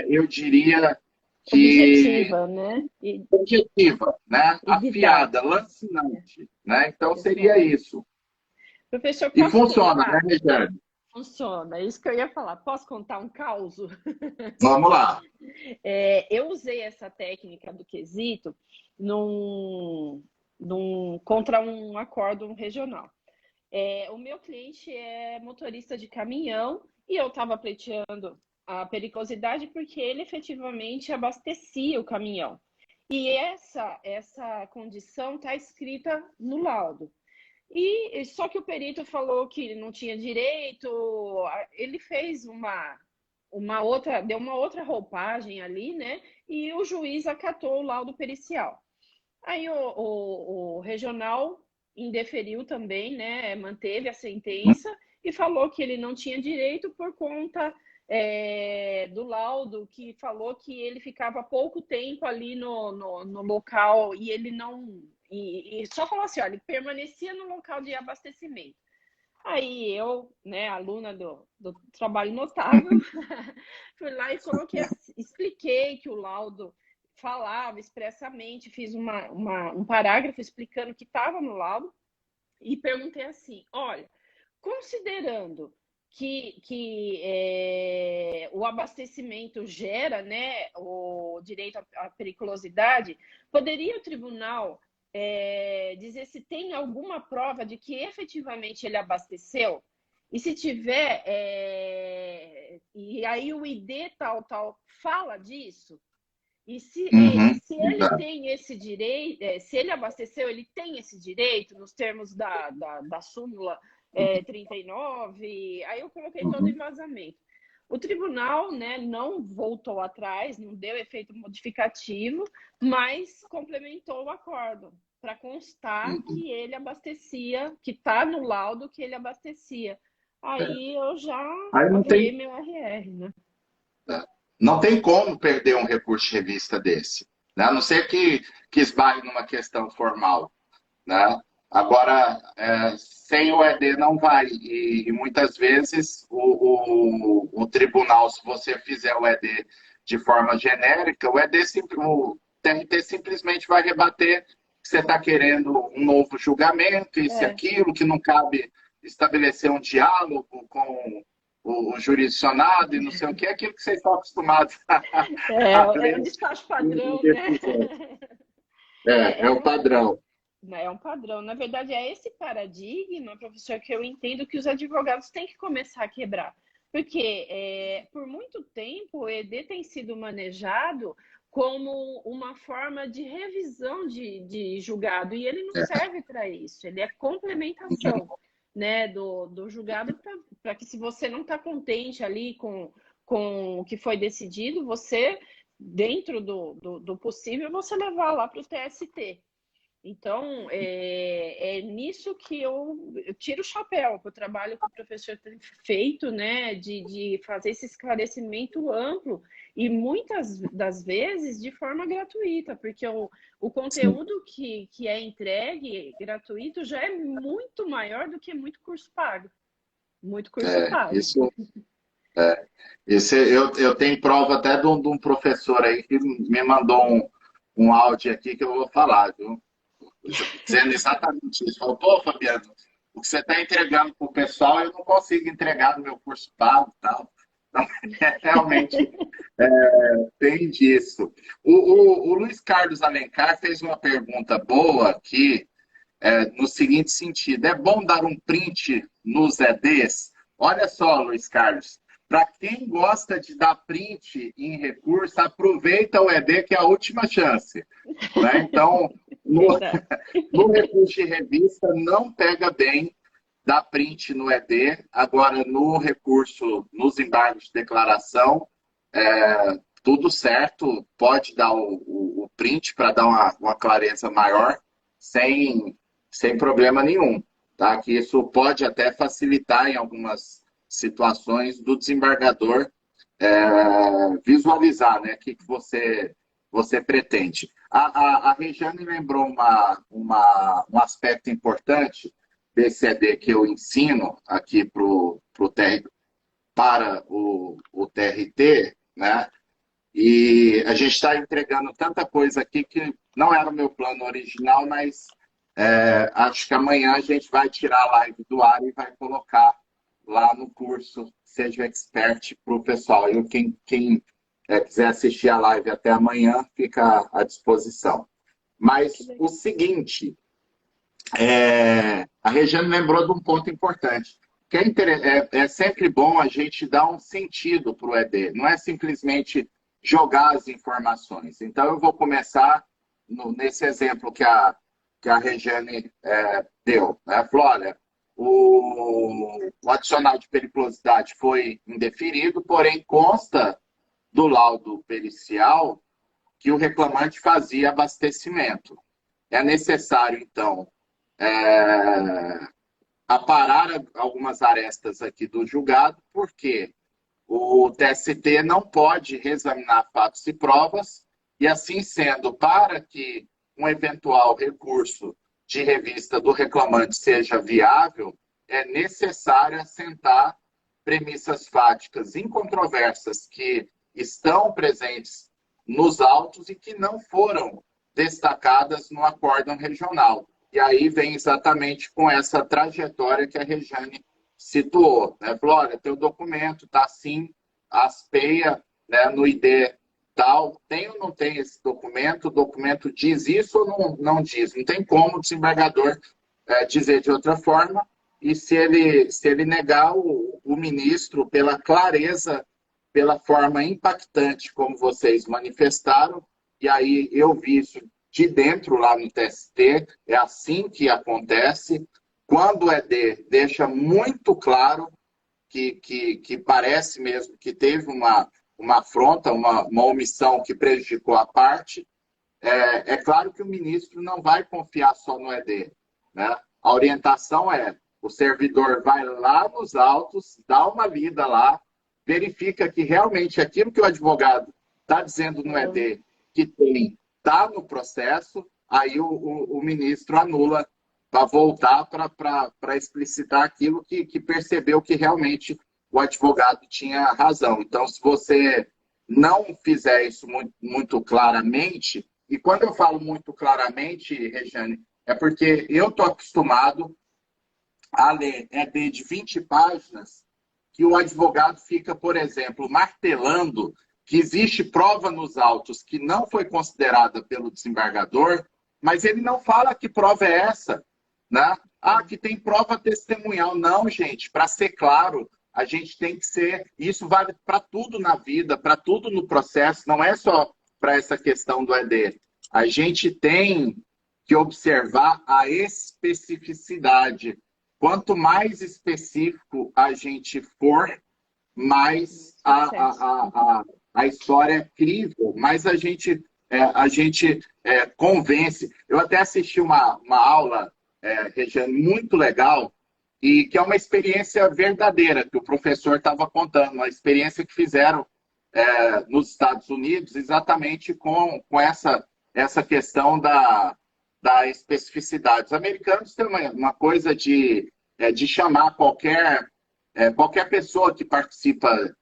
eu diria que... Objetiva, né? Objetiva, né? Afiada, lancinante. Né? Então, seria isso. Professor, e funciona, né, Regiane? Funciona, é isso que eu ia falar. Posso contar um caos? Vamos lá. Eu usei essa técnica do quesito contra um acórdão regional. O meu cliente é motorista de caminhão e eu estava pleiteando a periculosidade porque ele efetivamente abastecia o caminhão. E essa condição está escrita no laudo. E só que o perito falou que não tinha direito, ele fez deu uma outra roupagem ali, né? E o juiz acatou o laudo pericial. Aí o regional indeferiu também, né? Manteve a sentença e falou que ele não tinha direito por conta do laudo, que falou que ele ficava pouco tempo ali no local e ele não. E só falou assim: olha, ele permanecia no local de abastecimento. Aí eu, né, aluna do trabalho notável, fui lá e coloquei, expliquei que o laudo falava expressamente, fiz um parágrafo explicando que estava no laudo e perguntei assim: olha, considerando que o abastecimento gera, né, o direito à periculosidade, poderia o tribunal dizer se tem alguma prova de que efetivamente ele abasteceu? E se tiver, e aí o ID tal fala disso? E se ele tem esse direito, se ele abasteceu, ele tem esse direito nos termos da súmula 39, aí eu coloquei todo o embasamento. O tribunal, né, não voltou atrás, não deu efeito modificativo, mas complementou o acordo para constar que ele abastecia, que está no laudo que ele abastecia. Aí eu já apoiei meu RR, né? Não tem como perder um recurso de revista desse, né? A não ser que esbarre numa questão formal, né? Agora, sem o ED não vai. E muitas vezes o tribunal, se você fizer o ED de forma genérica, o TRT simplesmente vai rebater que você está querendo um novo julgamento, isso e aquilo, que não cabe estabelecer um diálogo com o jurisdicionado e não sei o que, é aquilo que vocês estão acostumados a ver. É o despacho padrão, né? É o padrão. É um padrão. Na verdade, é esse paradigma, professor, que eu entendo que os advogados têm que começar a quebrar. Porque, por muito tempo, o ED tem sido manejado como uma forma de revisão de julgado, e ele não serve para isso, ele é complementação, né, do julgado, para que, se você não está contente ali com o que foi decidido, você, dentro do possível, você levar lá para o TST. Então, é nisso que eu tiro o chapéu para o trabalho que o professor tem feito, né, de fazer esse esclarecimento amplo e muitas das vezes de forma gratuita, porque o conteúdo que é entregue gratuito já é muito maior do que muito curso pago. Muito curso pago. Eu tenho prova até de um professor aí que me mandou um áudio aqui que eu vou falar, viu? Dizendo exatamente isso. Falou: pô, Fabiano, o que você está entregando para o pessoal eu não consigo entregar no meu curso pago e tal. Então, realmente tem disso. O Luiz Carlos Alencar fez uma pergunta boa aqui, no seguinte sentido: é bom dar um print nos EDs? Olha só, Luiz Carlos, para quem gosta de dar print em recurso, aproveita o ED, que é a última chance. Né? Então, no recurso de revista, não pega bem dar print no ED. Agora, no recurso, nos embargos de declaração, tudo certo, pode dar o print para dar uma clareza maior, sem problema nenhum. Tá? Que isso pode até facilitar em algumas situações do desembargador visualizar, né, o que você pretende. A Regiane lembrou um aspecto importante desse ED que eu ensino aqui para o TRT, né? E a gente está entregando tanta coisa aqui que não era o meu plano original, mas acho que amanhã a gente vai tirar a live do ar e vai colocar lá no curso Seja Expert para o pessoal. E quem quiser assistir a live até amanhã, fica à disposição. Mas o seguinte, a Regiane lembrou de um ponto importante, que é sempre bom a gente dar um sentido para o ED, não é simplesmente jogar as informações. Então, eu vou começar nesse exemplo que a Regiane deu, né? Falou, olha, o adicional de periculosidade foi indeferido, porém consta do laudo pericial que o reclamante fazia abastecimento. É necessário, então, aparar algumas arestas aqui do julgado, porque o TST não pode reexaminar fatos e provas, e assim sendo, para que um eventual recurso de revista do reclamante seja viável, é necessário assentar premissas fáticas incontroversas que estão presentes nos autos e que não foram destacadas no acórdão regional. E aí vem exatamente com essa trajetória que a Regiane situou. Né? Falou, olha, teu documento está assim, aspeia, né, no ID tal, tem ou não tem esse documento? O documento diz isso ou não diz? Não tem como o desembargador dizer de outra forma, e se ele negar, o ministro, pela clareza, pela forma impactante como vocês manifestaram, e aí eu vi isso de dentro lá no TST, é assim que acontece. Quando é deixa muito claro que parece mesmo que teve uma afronta, uma omissão que prejudicou a parte. É claro que o ministro não vai confiar só no ED. Né? A orientação o servidor vai lá nos autos, dá uma lida lá, verifica que realmente aquilo que o advogado está dizendo no ED que tem, está no processo, aí o ministro anula para voltar para explicitar aquilo que percebeu que realmente o advogado tinha razão. Então, se você não fizer isso muito, muito claramente, e quando eu falo muito claramente, Regiane, é porque eu estou acostumado a ler ED de 20 páginas, que o advogado fica, por exemplo, martelando que existe prova nos autos que não foi considerada pelo desembargador, mas ele não fala que prova é essa. Né? Que tem prova testemunhal. Não, gente, para ser claro, a gente tem que ser... Isso vale para tudo na vida, para tudo no processo, não é só para essa questão do ED. A gente tem que observar a especificidade. Quanto mais específico a gente for, mais a história é crível, mais a gente convence. Eu até assisti uma aula, Regiane, muito legal, e que é uma experiência verdadeira, que o professor estava contando, uma experiência que fizeram nos Estados Unidos, exatamente com essa questão da especificidade. Os americanos têm uma coisa de chamar qualquer pessoa que participa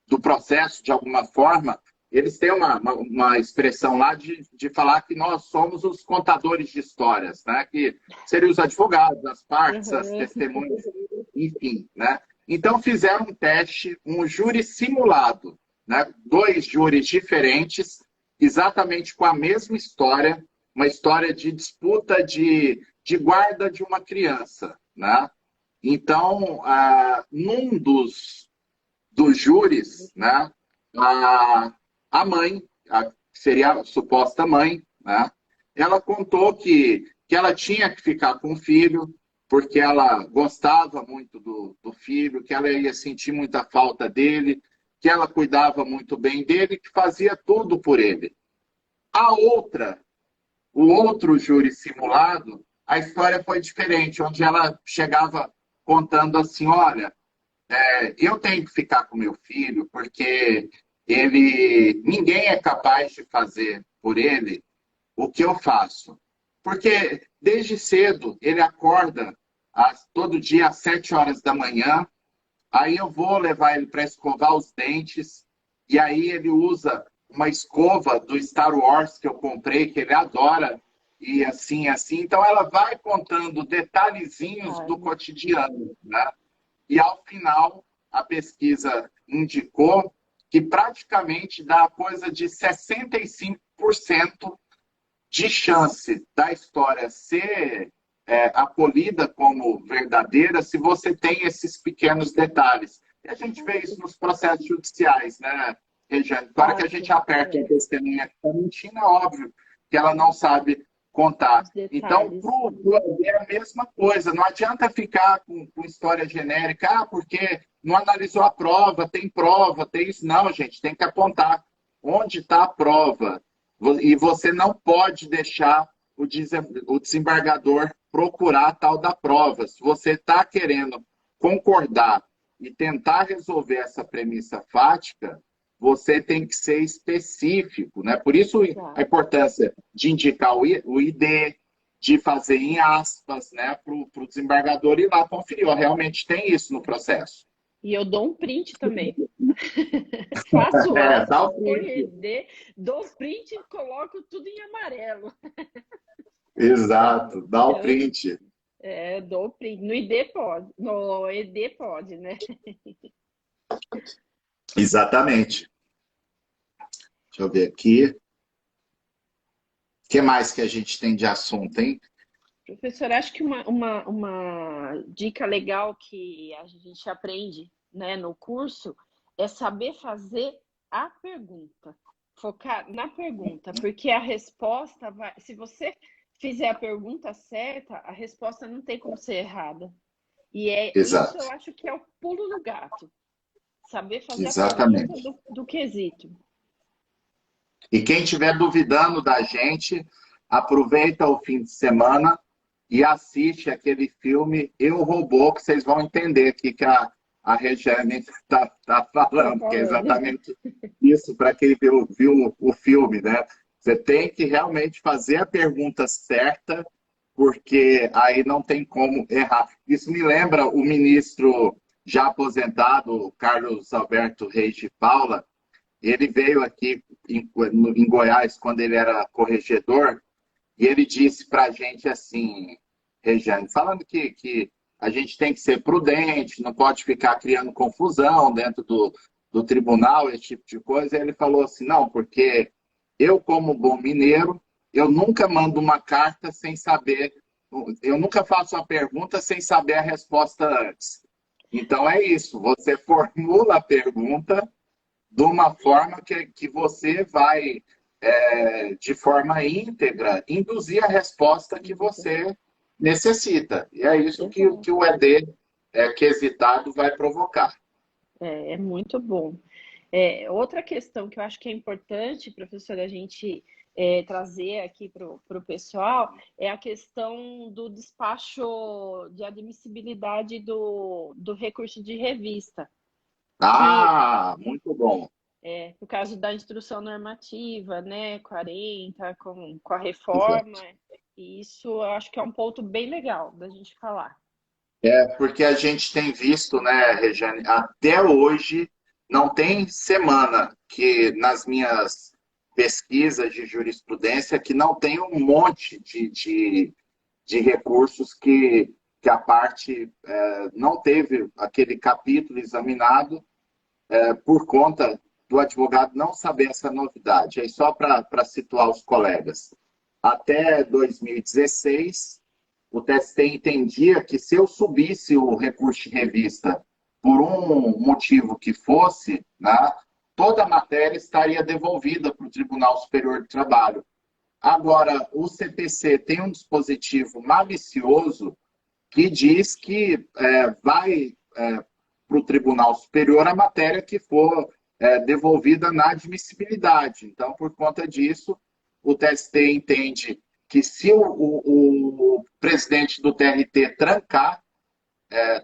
do processo, de alguma forma. Eles têm uma expressão lá de falar que nós somos os contadores de histórias, né? Que seriam os advogados, as partes, as testemunhas, enfim. Né? Então, fizeram um teste, um júri simulado, né? 2 júris diferentes, exatamente com a mesma história, uma história de disputa de guarda de uma criança. Né? Então, num dos júris, né? A mãe, seria a suposta mãe, né? Ela contou que ela tinha que ficar com o filho, porque ela gostava muito do filho, que ela ia sentir muita falta dele, que ela cuidava muito bem dele, que fazia tudo por ele. O outro júri simulado, a história foi diferente, onde ela chegava contando assim, olha, eu tenho que ficar com meu filho, porque ninguém é capaz de fazer por ele o que eu faço. Porque desde cedo ele acorda todo dia às 7 horas da manhã, aí eu vou levar ele para escovar os dentes, e aí ele usa uma escova do Star Wars que eu comprei, que ele adora, e assim. Então ela vai contando detalhezinhos do cotidiano. Né? E ao final, a pesquisa indicou que praticamente dá coisa de 65% de chance da história ser acolhida como verdadeira se você tem esses pequenos detalhes. E a gente vê isso nos processos judiciais, né, Regiane? Para que a gente aperta a testemunha que está mentindo, é óbvio que ela não sabe contar. Os Então, detalhes. para o ED é a mesma coisa. Não adianta ficar com história genérica, porque não analisou a prova, tem isso. Não, gente, tem que apontar onde está a prova. E você não pode deixar o desembargador procurar a tal da prova. Se você está querendo concordar e tentar resolver essa premissa fática, você tem que ser específico, né? Por isso a importância de indicar o ID, de fazer em aspas, né? Para o desembargador ir lá conferir. Ó, realmente tem isso no processo. E eu dou um print também. Faço aspas, dá o ponho print. ED, dou print e coloco tudo em amarelo. Exato, dá o print. Dou print. No ID pode. No ED pode, né? Exatamente. Deixa eu ver aqui. O que mais que a gente tem de assunto, hein? Professor, acho que uma dica legal que a gente aprende, né, no curso é saber fazer a pergunta. Focar na pergunta, porque a resposta vai... Se você fizer a pergunta certa, a resposta não tem como ser errada. E Exato. isso eu acho que é o pulo do gato. Saber fazer Exatamente. a pergunta do quesito. E quem estiver duvidando da gente, aproveita o fim de semana e assiste aquele filme Eu, Robô, que vocês vão entender aqui que a Regiane está falando, que é exatamente isso para quem viu o filme, né? Você tem que realmente fazer a pergunta certa, porque aí não tem como errar. Isso me lembra o ministro já aposentado, Carlos Alberto Reis de Paula. Ele veio aqui em Goiás, quando ele era corregedor, e ele disse para a gente assim, Regiane, falando que a gente tem que ser prudente, não pode ficar criando confusão dentro do tribunal, esse tipo de coisa. E ele falou assim, não, porque eu, como bom mineiro, eu nunca mando uma carta sem saber, eu nunca faço uma pergunta sem saber a resposta antes. Então é isso, você formula a pergunta de uma forma que você vai, de forma íntegra, induzir a resposta que você necessita. E é isso que o ED quesitado vai provocar. É muito bom. Outra questão que eu acho que é importante, professor, a gente trazer aqui para o pessoal é a questão do despacho de admissibilidade do recurso de revista. Muito bom. Por causa da instrução normativa, né, 40, com a reforma, e isso eu acho que é um ponto bem legal da gente falar. Porque a gente tem visto, né, Regiane, até hoje não tem semana que nas minhas pesquisas de jurisprudência que não tem um monte de recursos que a parte não teve aquele capítulo examinado por conta do advogado não saber essa novidade. Aí só para situar os colegas. Até 2016, o TST entendia que se eu subisse o recurso de revista por um motivo que fosse, né, toda a matéria estaria devolvida para o Tribunal Superior do Trabalho. Agora, o CPC tem um dispositivo malicioso que diz que vai para o Tribunal Superior a matéria que for devolvida na admissibilidade. Então, por conta disso, o TST entende que se o presidente do TRT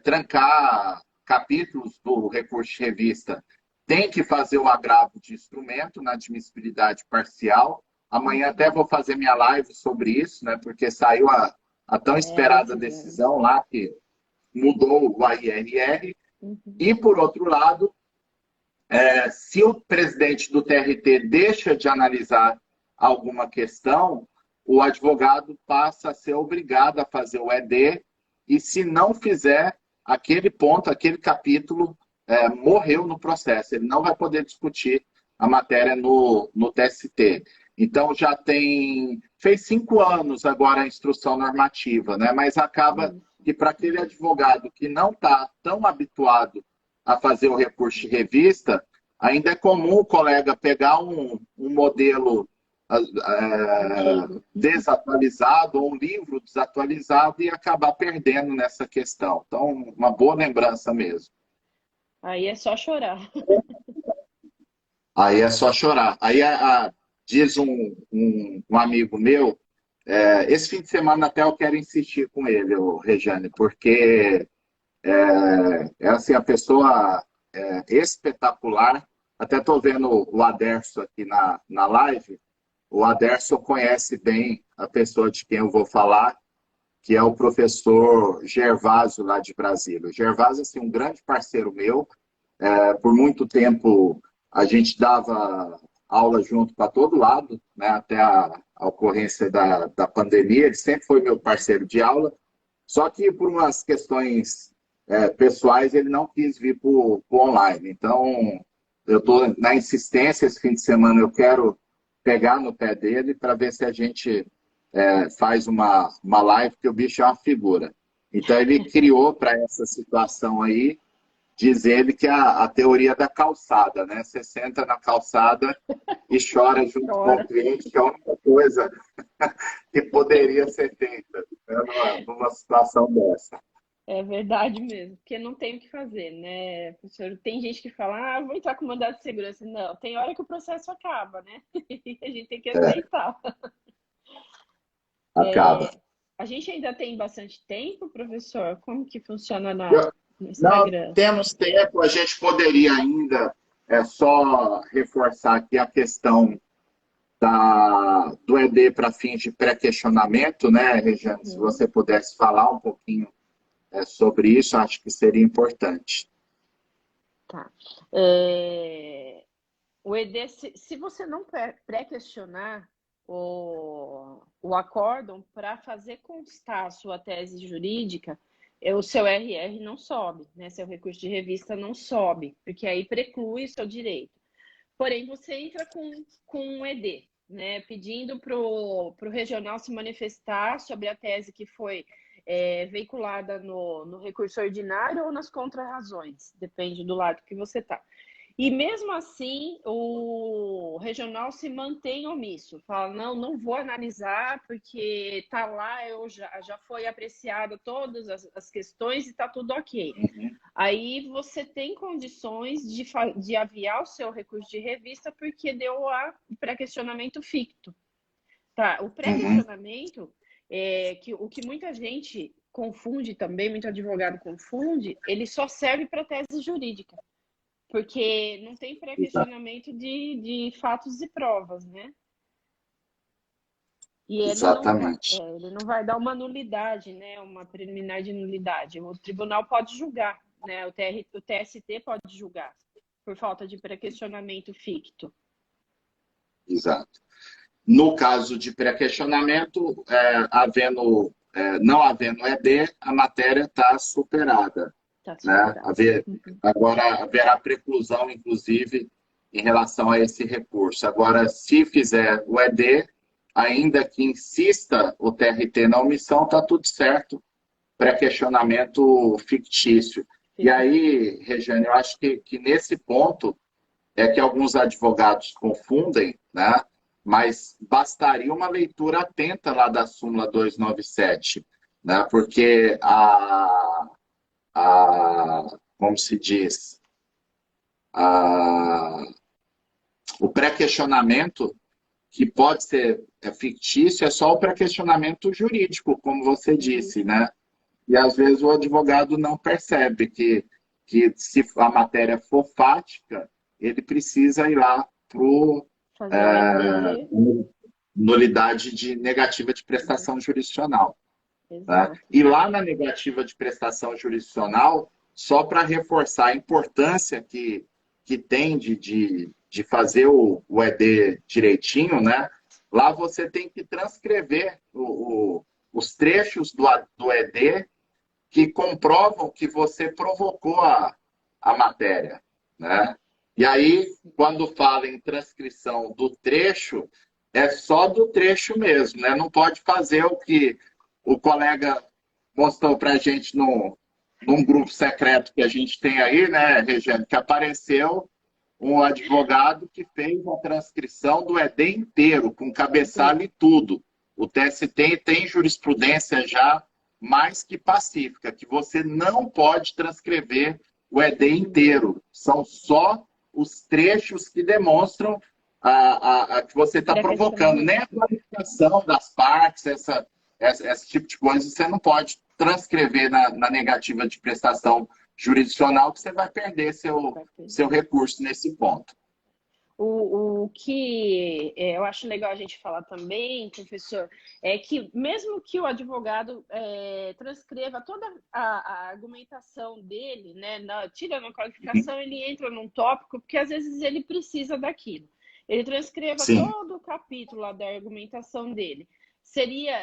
trancar capítulos do recurso de revista, tem que fazer o agravo de instrumento na admissibilidade parcial. Amanhã até vou fazer minha live sobre isso, né? Porque saiu a tão esperada decisão lá que mudou o AIRR. E, por outro lado, se o presidente do TRT deixa de analisar alguma questão, o advogado passa a ser obrigado a fazer o ED, e se não fizer, aquele ponto, aquele capítulo morreu no processo. Ele não vai poder discutir a matéria no TST. Então, fez 5 anos agora a instrução normativa, né? Mas acaba que para aquele advogado que não está tão habituado a fazer o recurso de revista, ainda é comum o colega pegar um modelo desatualizado, ou um livro desatualizado, e acabar perdendo nessa questão. Então, uma boa lembrança mesmo. Aí é só chorar. Aí é só chorar. Aí diz um amigo meu, esse fim de semana até eu quero insistir com ele, o Rejane, porque assim, a pessoa espetacular. Até estou vendo o Aderson aqui na live. O Aderson conhece bem a pessoa de quem eu vou falar, que é o professor Gervásio, lá de Brasília. O Gervásio, assim, um grande parceiro meu. Por muito tempo, a gente dava aula junto para todo lado, né? Até a ocorrência da pandemia. Ele sempre foi meu parceiro de aula. Só que, por umas questões pessoais, ele não quis vir para o online. Então, eu estou na insistência. Esse fim de semana eu quero pegar no pé dele para ver se a gente faz uma live, que o bicho é uma figura. Então, ele criou para essa situação aí, diz ele, que a teoria da calçada, né? Você senta na calçada e chora junto com o cliente, que é a única coisa que poderia ser feita, né, numa situação dessa. É verdade mesmo, porque não tem o que fazer, né, professor? Tem gente que fala, vou entrar com mandado de segurança. Não, tem hora que o processo acaba, né? E a gente tem que aceitar. Acaba. A gente ainda tem bastante tempo, professor? Como que funciona no Instagram? Não, temos tempo. A gente poderia ainda só reforçar aqui a questão do ED para fins de pré-questionamento, né, Regiane? Se você pudesse falar um pouquinho sobre isso, acho que seria importante. Tá. O ED, se você não pré-questionar o acórdão para fazer constar a sua tese jurídica, o seu RR não sobe, né? Seu recurso de revista não sobe, porque aí preclui o seu direito. Porém, você entra com um ED, né? Pedindo para o regional se manifestar sobre a tese que foi veiculada no recurso ordinário ou nas contrarrazões, depende do lado que você está. E mesmo assim, o regional se mantém omisso, fala, não vou analisar, porque está lá, já foi apreciada todas as questões e está tudo ok. Aí você tem condições de aviar o seu recurso de revista, porque deu o pré-questionamento ficto. Tá, o pré-questionamento, o que muita gente confunde também, muito advogado confunde, ele só serve para tese jurídica. Porque não tem pré-questionamento de fatos e provas, né? E Exatamente. ele não vai dar uma nulidade, né? Uma preliminar de nulidade. O tribunal pode julgar, né? O TST pode julgar por falta de pré-questionamento ficto. Exato. No caso de pré-questionamento, não havendo ED, a matéria está superada. Né? Agora haverá preclusão, inclusive, em relação a esse recurso. Agora, se fizer o ED, ainda que insista o TRT na omissão, está tudo certo. Pré-questionamento fictício. E aí, Regiane, eu acho que nesse ponto é que alguns advogados confundem, né? Mas bastaria uma leitura atenta lá da súmula 297, né? Porque como se diz, o pré-questionamento, que pode ser fictício, é só o pré-questionamento jurídico, como você disse, né? E às vezes o advogado não percebe que se a matéria for fática, ele precisa ir lá para nulidade negativa de prestação jurisdicional. Tá? E lá na negativa de prestação jurisdicional, só para reforçar a importância que tem de fazer o ED direitinho, né? Lá você tem que transcrever os trechos do ED que comprovam que você provocou a matéria, né? E aí, quando fala em transcrição do trecho, é só do trecho mesmo, né? Não pode fazer o que o colega mostrou para a gente num grupo secreto que a gente tem aí, né, Regiane, que apareceu um advogado que fez a transcrição do ED inteiro, com cabeçalho e tudo. O TST tem jurisprudência já mais que pacífica, que você não pode transcrever o ED inteiro. São só os trechos que demonstram que você está provocando. Nem a qualificação das partes, esse tipo de coisa, você não pode transcrever na negativa de prestação jurisdicional, que você vai perder seu recurso nesse ponto. O que eu acho legal a gente falar também, professor, é que mesmo que o advogado transcreva toda a argumentação dele, né, tirando a qualificação, ele entra num tópico, porque às vezes ele precisa daquilo. Ele transcreva todo o capítulo lá da argumentação dele. Seria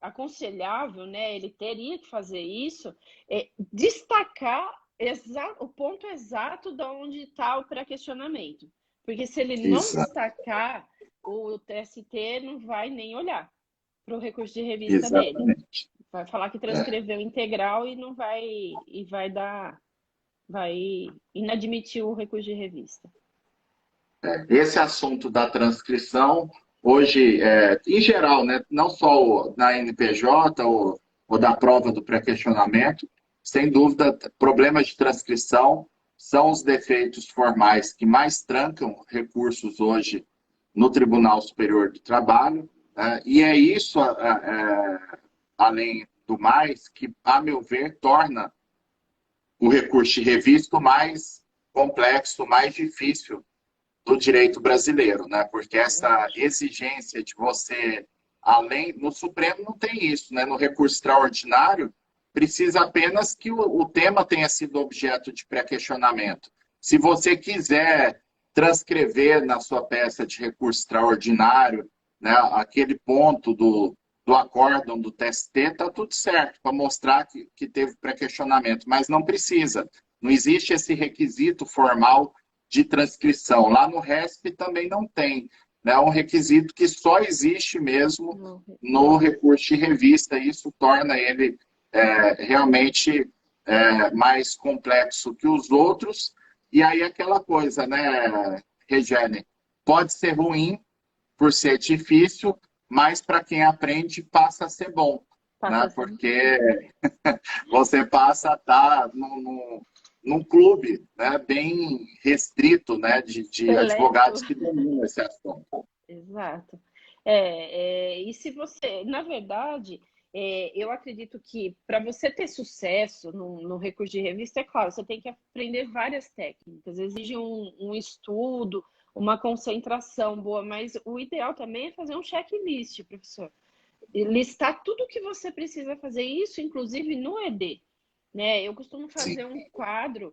aconselhável, né, ele teria que fazer isso, destacar o ponto exato de onde está o pré-questionamento. Porque se ele não destacar, o TST não vai nem olhar para o recurso de revista dele. Vai falar que transcreveu integral e não vai, vai inadmitir o recurso de revista. Esse assunto da transcrição, hoje, em geral, né, não só na NPJ ou da prova do pré-questionamento, sem dúvida, problemas de transcrição são os defeitos formais que mais trancam recursos hoje no Tribunal Superior do Trabalho, e é isso, além do mais, que, a meu ver, torna o recurso de revista mais complexo, mais difícil do direito brasileiro, né? Porque essa exigência de você, no Supremo não tem isso, né? No recurso extraordinário, precisa apenas que o tema tenha sido objeto de pré-questionamento. Se você quiser transcrever na sua peça de recurso extraordinário, né, aquele ponto do acórdão do TST, está tudo certo, para mostrar que teve pré-questionamento, mas não precisa. Não existe esse requisito formal de transcrição. Lá no RESP também não tem. É um requisito que só existe mesmo no recurso de revista, e isso torna ele realmente mais complexo que os outros. E aí aquela coisa, né, Regiane? Pode ser ruim por ser difícil, mas para quem aprende passa a ser bom. Né? Porque você passa a estar num clube, né, bem restrito, né, de advogados que dominam esse assunto. Exato. E se você, na verdade, eu acredito que para você ter sucesso no recurso de revista, é claro, você tem que aprender várias técnicas, exige um estudo, uma concentração boa, mas o ideal também é fazer um checklist, professor. Listar tudo o que você precisa fazer, isso inclusive no ED. Né? Eu costumo fazer um quadro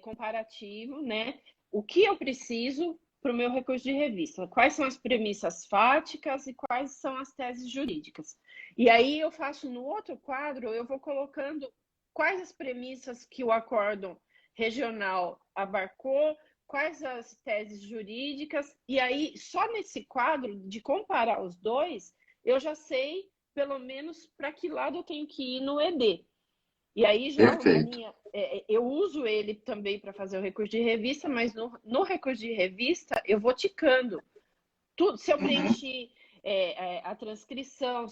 comparativo, né? O que eu preciso para o meu recurso de revista, quais são as premissas fáticas e quais são as teses jurídicas. E aí eu faço no outro quadro, eu vou colocando quais as premissas que o acórdão regional abarcou, quais as teses jurídicas, e aí só nesse quadro de comparar os dois, eu já sei pelo menos para que lado eu tenho que ir no ED. E aí já eu uso ele também para fazer o recurso de revista, mas no recurso de revista eu vou ticando tudo. Se eu preenchi a transcrição.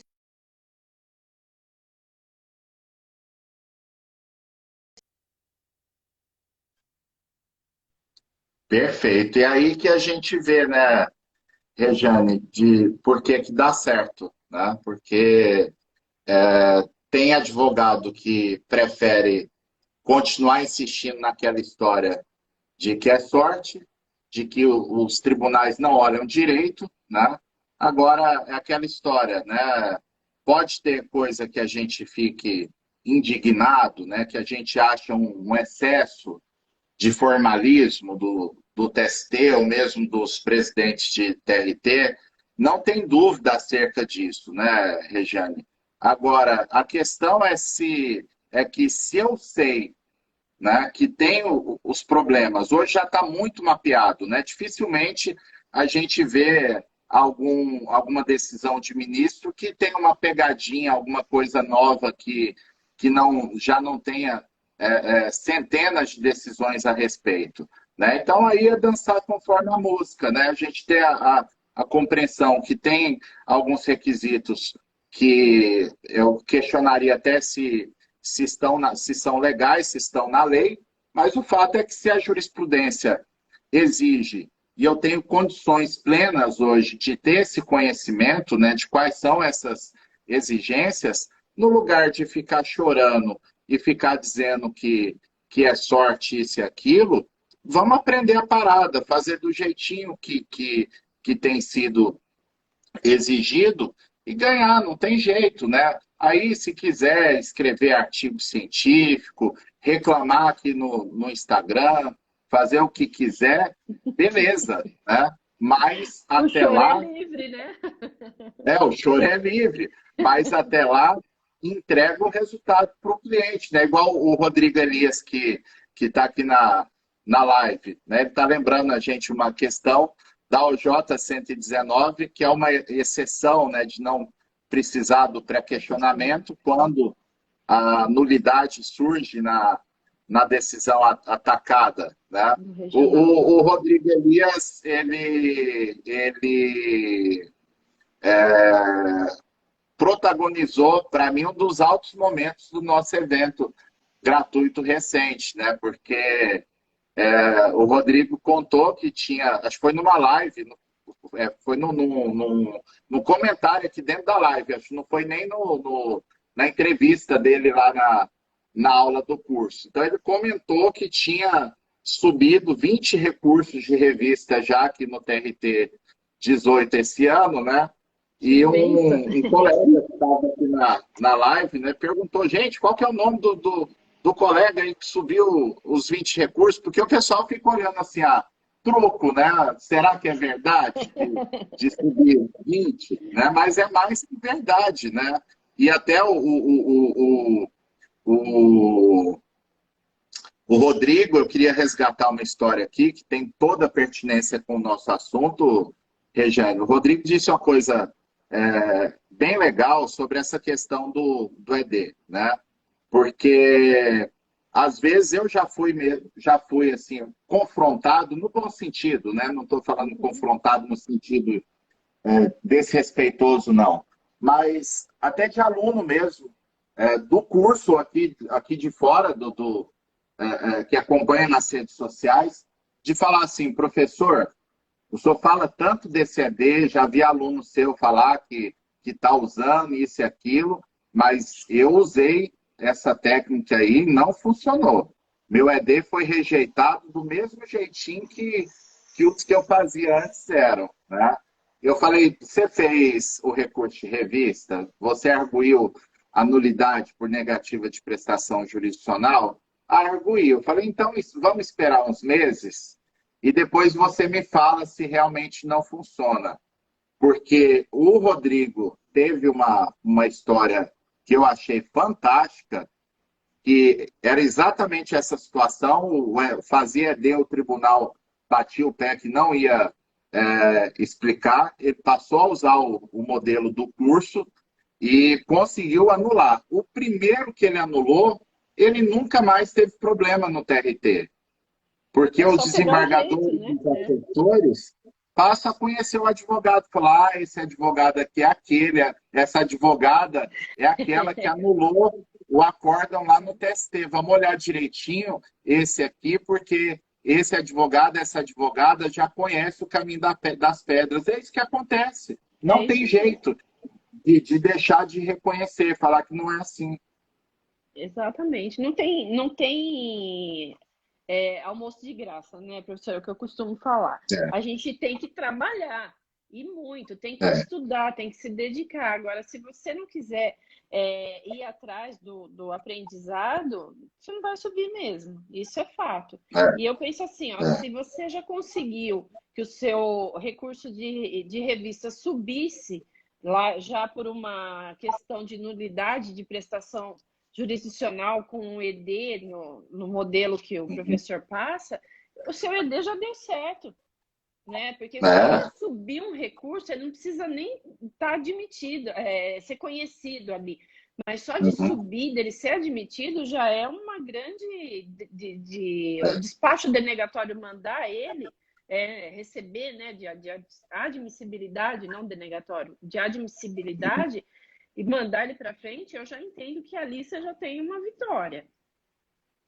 Perfeito. E aí que a gente vê, né, Regiane, de por que dá certo, né? Porque tem advogado que prefere continuar insistindo naquela história de que é sorte, de que os tribunais não olham direito, né? Agora, é aquela história, né? Pode ter coisa que a gente fique indignado, né? Que a gente acha um excesso de formalismo do TST ou mesmo dos presidentes de TRT, não tem dúvida acerca disso, né, Regiane? Agora, a questão é que se eu sei, né, que tem os problemas, hoje já está muito mapeado, né? Dificilmente a gente vê alguma decisão de ministro que tenha uma pegadinha, alguma coisa nova que já não tenha centenas de decisões a respeito. né? Então, aí é dançar conforme a música, né? A gente tem a compreensão que tem alguns requisitos que eu questionaria até se são legais, se estão na lei, mas o fato é que se a jurisprudência exige, e eu tenho condições plenas hoje de ter esse conhecimento, né, de quais são essas exigências, no lugar de ficar chorando e ficar dizendo que é sorte isso e aquilo, vamos aprender a parada, fazer do jeitinho que tem sido exigido e ganhar, não tem jeito, né? Aí, se quiser escrever artigo científico, reclamar aqui no Instagram, fazer o que quiser, beleza, né? Mas O até choro lá, é livre, né? o choro é livre, mas até lá entrega o resultado para o cliente, né? Igual o Rodrigo Elias, que está aqui na live, né? Ele está lembrando a gente uma questão da OJ 119, que é uma exceção, né, de não precisar do pré-questionamento quando a nulidade surge na decisão atacada, né? O Rodrigo Elias, ele protagonizou, para mim, um dos altos momentos do nosso evento gratuito recente, né? Porque o Rodrigo contou que tinha, acho que foi numa live, foi no comentário aqui dentro da live, acho que não foi nem na entrevista dele lá na aula do curso. Então, ele comentou que tinha subido 20 recursos de revista já aqui no TRT 18 esse ano, né? E um colega que estava aqui na live, né, perguntou, gente, qual que é o nome do colega aí que subiu os 20 recursos? Porque o pessoal fica olhando assim, truco, né? Será que é verdade de subir 20? Né? Mas é mais que verdade, né? E até o Rodrigo, eu queria resgatar uma história aqui que tem toda a pertinência com o nosso assunto, Regiane. O Rodrigo disse uma coisa bem legal sobre essa questão do ED, né? Porque às vezes eu já fui assim confrontado no bom sentido, né? Não estou falando confrontado no sentido desrespeitoso, não, mas até de aluno mesmo do curso aqui de fora que acompanha nas redes sociais, de falar assim, professor, o senhor fala tanto desse ED, já vi aluno seu falar que está usando isso e aquilo, mas eu usei essa técnica aí, não funcionou. Meu ED foi rejeitado do mesmo jeitinho que os que eu fazia antes eram, né? Eu falei, você fez o recurso de revista? Você arguiu a nulidade por negativa de prestação jurisdicional? Arguiu. Eu falei, então vamos esperar uns meses e depois você me fala se realmente não funciona. Porque o Rodrigo teve uma história que eu achei fantástica, que era exatamente essa situação, fazia ED, o tribunal batia o pé que não ia explicar, ele passou a usar o modelo do curso e conseguiu anular. O primeiro que ele anulou, ele nunca mais teve problema no TRT. Porque os desembargadores dos assessores passam a conhecer o advogado. Falar, esse advogado aqui é aquele, essa advogada é aquela que anulou o acórdão lá no TST. Vamos olhar direitinho esse aqui, porque esse advogado, essa advogada já conhece o caminho das pedras. É isso que acontece. Não tem jeito de deixar de reconhecer, falar que não é assim. Exatamente. Não tem almoço de graça, né, professor? É o que eu costumo falar. A gente tem que trabalhar, e muito, tem que estudar, tem que se dedicar. Agora, se você não quiser ir atrás do aprendizado, você não vai subir mesmo. Isso é fato. E eu penso assim, se você já conseguiu que o seu recurso de revista subisse lá já por uma questão de nulidade de prestação jurisdicional com o ED no modelo que o professor passa, o seu ED já deu certo, né? Porque para subir um recurso, ele não precisa nem estar admitido, ser conhecido ali. Mas só de subir, dele ser admitido, já é uma grande... o despacho denegatório mandar ele receber, né, de admissibilidade, não denegatório, de admissibilidade, e mandar ele para frente, eu já entendo que ali você já tem uma vitória.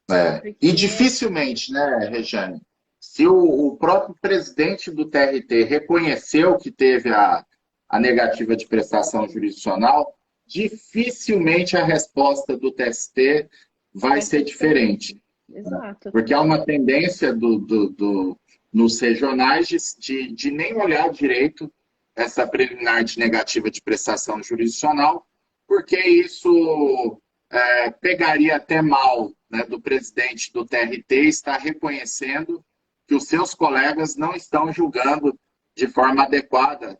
Porque... E dificilmente, né, Regiane? Se o próprio presidente do TRT reconheceu que teve a negativa de prestação jurisdicional, dificilmente a resposta do TST vai ser diferente. Exato. Porque há uma tendência nos regionais de nem olhar direito essa preliminar de negativa de prestação jurisdicional, porque isso pegaria até mal, né, do presidente do TRT estar reconhecendo que os seus colegas não estão julgando de forma adequada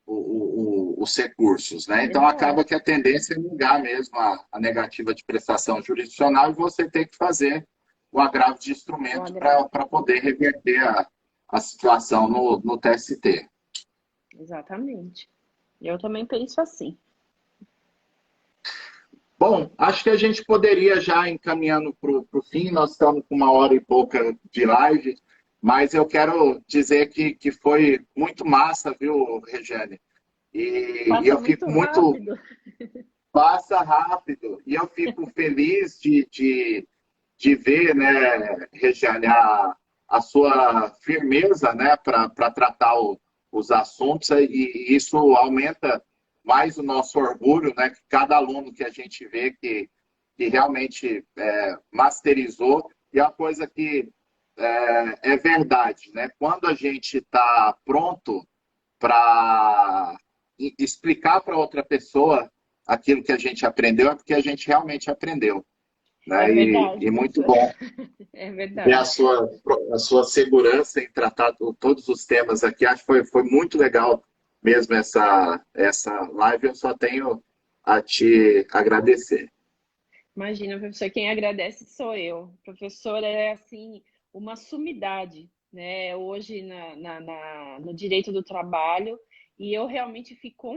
os recursos, né? Então, acaba que a tendência é negar mesmo a negativa de prestação jurisdicional e você tem que fazer o agravo de instrumento para poder reverter a situação no TST. Exatamente. Eu também penso assim. Bom, acho que a gente poderia já encaminhando para o fim, nós estamos com 1 hora e pouca de live, mas eu quero dizer que foi muito massa, viu, Regiane? E eu fico muito... Passa rápido. E eu fico feliz de ver, né, Regiane, a sua firmeza, né, para tratar os assuntos, e isso aumenta mais o nosso orgulho, né, que cada aluno que a gente vê que realmente masterizou, e é uma coisa que é verdade, né? Quando a gente está pronto para explicar para outra pessoa aquilo que a gente aprendeu, é porque a gente realmente aprendeu. Né? É verdade, e muito bom ver a sua segurança em tratar todos os temas aqui. Acho que foi muito legal mesmo essa live. Eu só tenho a te agradecer. Imagina, professor, quem agradece sou eu. Professor é, assim, uma sumidade, né? Hoje no direito do trabalho, e eu realmente fico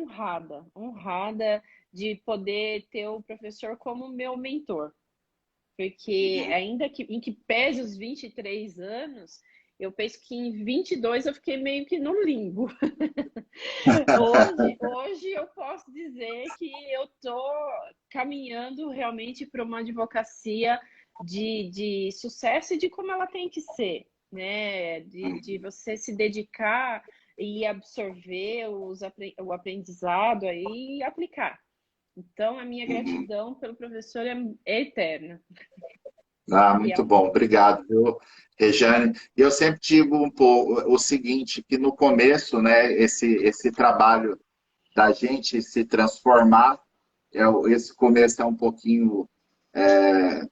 honrada de poder ter o professor como meu mentor. Porque ainda em que pese os 23 anos, eu penso que em 22 eu fiquei meio que no limbo. Hoje eu posso dizer que eu estou caminhando realmente para uma advocacia de sucesso e de como ela tem que ser, né? De você se dedicar e absorver o aprendizado aí e aplicar. Então, a minha gratidão pelo professor é eterna. Muito bom, obrigado, viu, Regiane? E eu sempre digo um pouco o seguinte, que no começo, né, esse trabalho da gente se transformar, esse começo é um pouquinho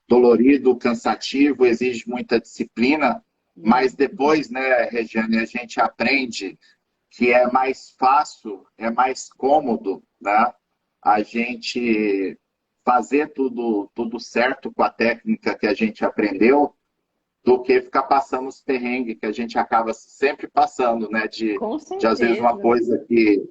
dolorido, cansativo, exige muita disciplina, mas depois, né, Regiane, a gente aprende que é mais fácil, é mais cômodo, né, a gente fazer tudo certo com a técnica que a gente aprendeu, do que ficar passando os perrengues que a gente acaba sempre passando, né? De às vezes uma coisa e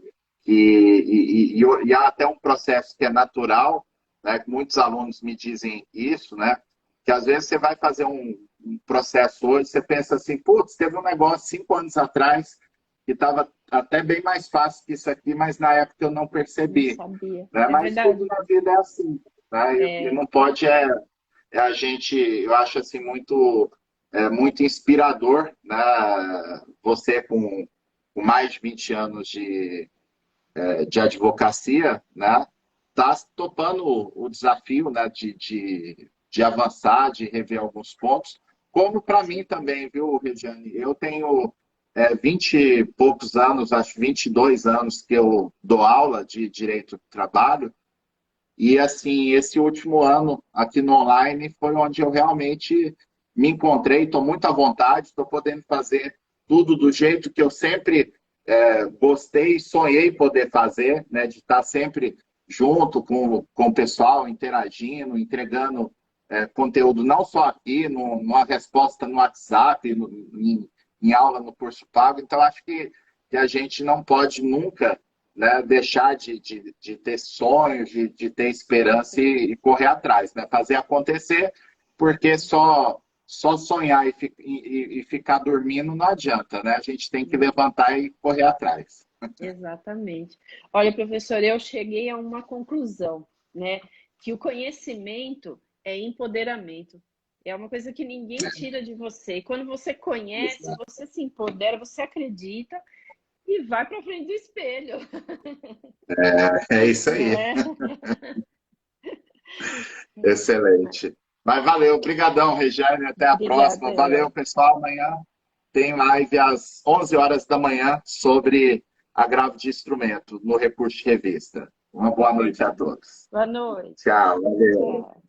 há até um processo que é natural, né? Muitos alunos me dizem isso, né? Que às vezes você vai fazer um processo hoje, você pensa assim, putz, teve um negócio 5 anos atrás que estava até bem mais fácil que isso aqui, mas na época eu não percebi. Não sabia. Né? Mas tudo na vida é assim. Né? E não pode a gente, eu acho assim, muito inspirador, né? Você com mais de 20 anos de advocacia, né? Tá topando o desafio, né? de avançar, de rever alguns pontos, como para mim também, viu, Regiane? Eu tenho 20 e poucos anos, acho 22 anos que eu dou aula de direito do trabalho, e assim, esse último ano aqui no online foi onde eu realmente me encontrei, estou muito à vontade, estou podendo fazer tudo do jeito que eu sempre gostei, sonhei poder fazer, né, de estar sempre junto com o pessoal, interagindo, entregando conteúdo não só aqui, numa resposta no WhatsApp, em aula no curso pago. Então, acho que a gente não pode nunca, né, deixar de ter sonhos, de ter esperança e correr atrás, né? Fazer acontecer, porque só sonhar e ficar dormindo não adianta, né? A gente tem que levantar e correr atrás. Exatamente. Olha, professor, eu cheguei a uma conclusão, né? Que o conhecimento é empoderamento. É uma coisa que ninguém tira de você. E quando você conhece, você se empodera, você acredita e vai para frente do espelho. É isso aí. É. Excelente. Mas valeu, obrigadão, Regiane, até a Obrigada, próxima. Valeu, pessoal. Amanhã tem live às 11 horas da manhã sobre agravo de instrumento no Recurso de Revista. Uma boa noite a todos. Boa noite. Tchau, valeu. Tchau.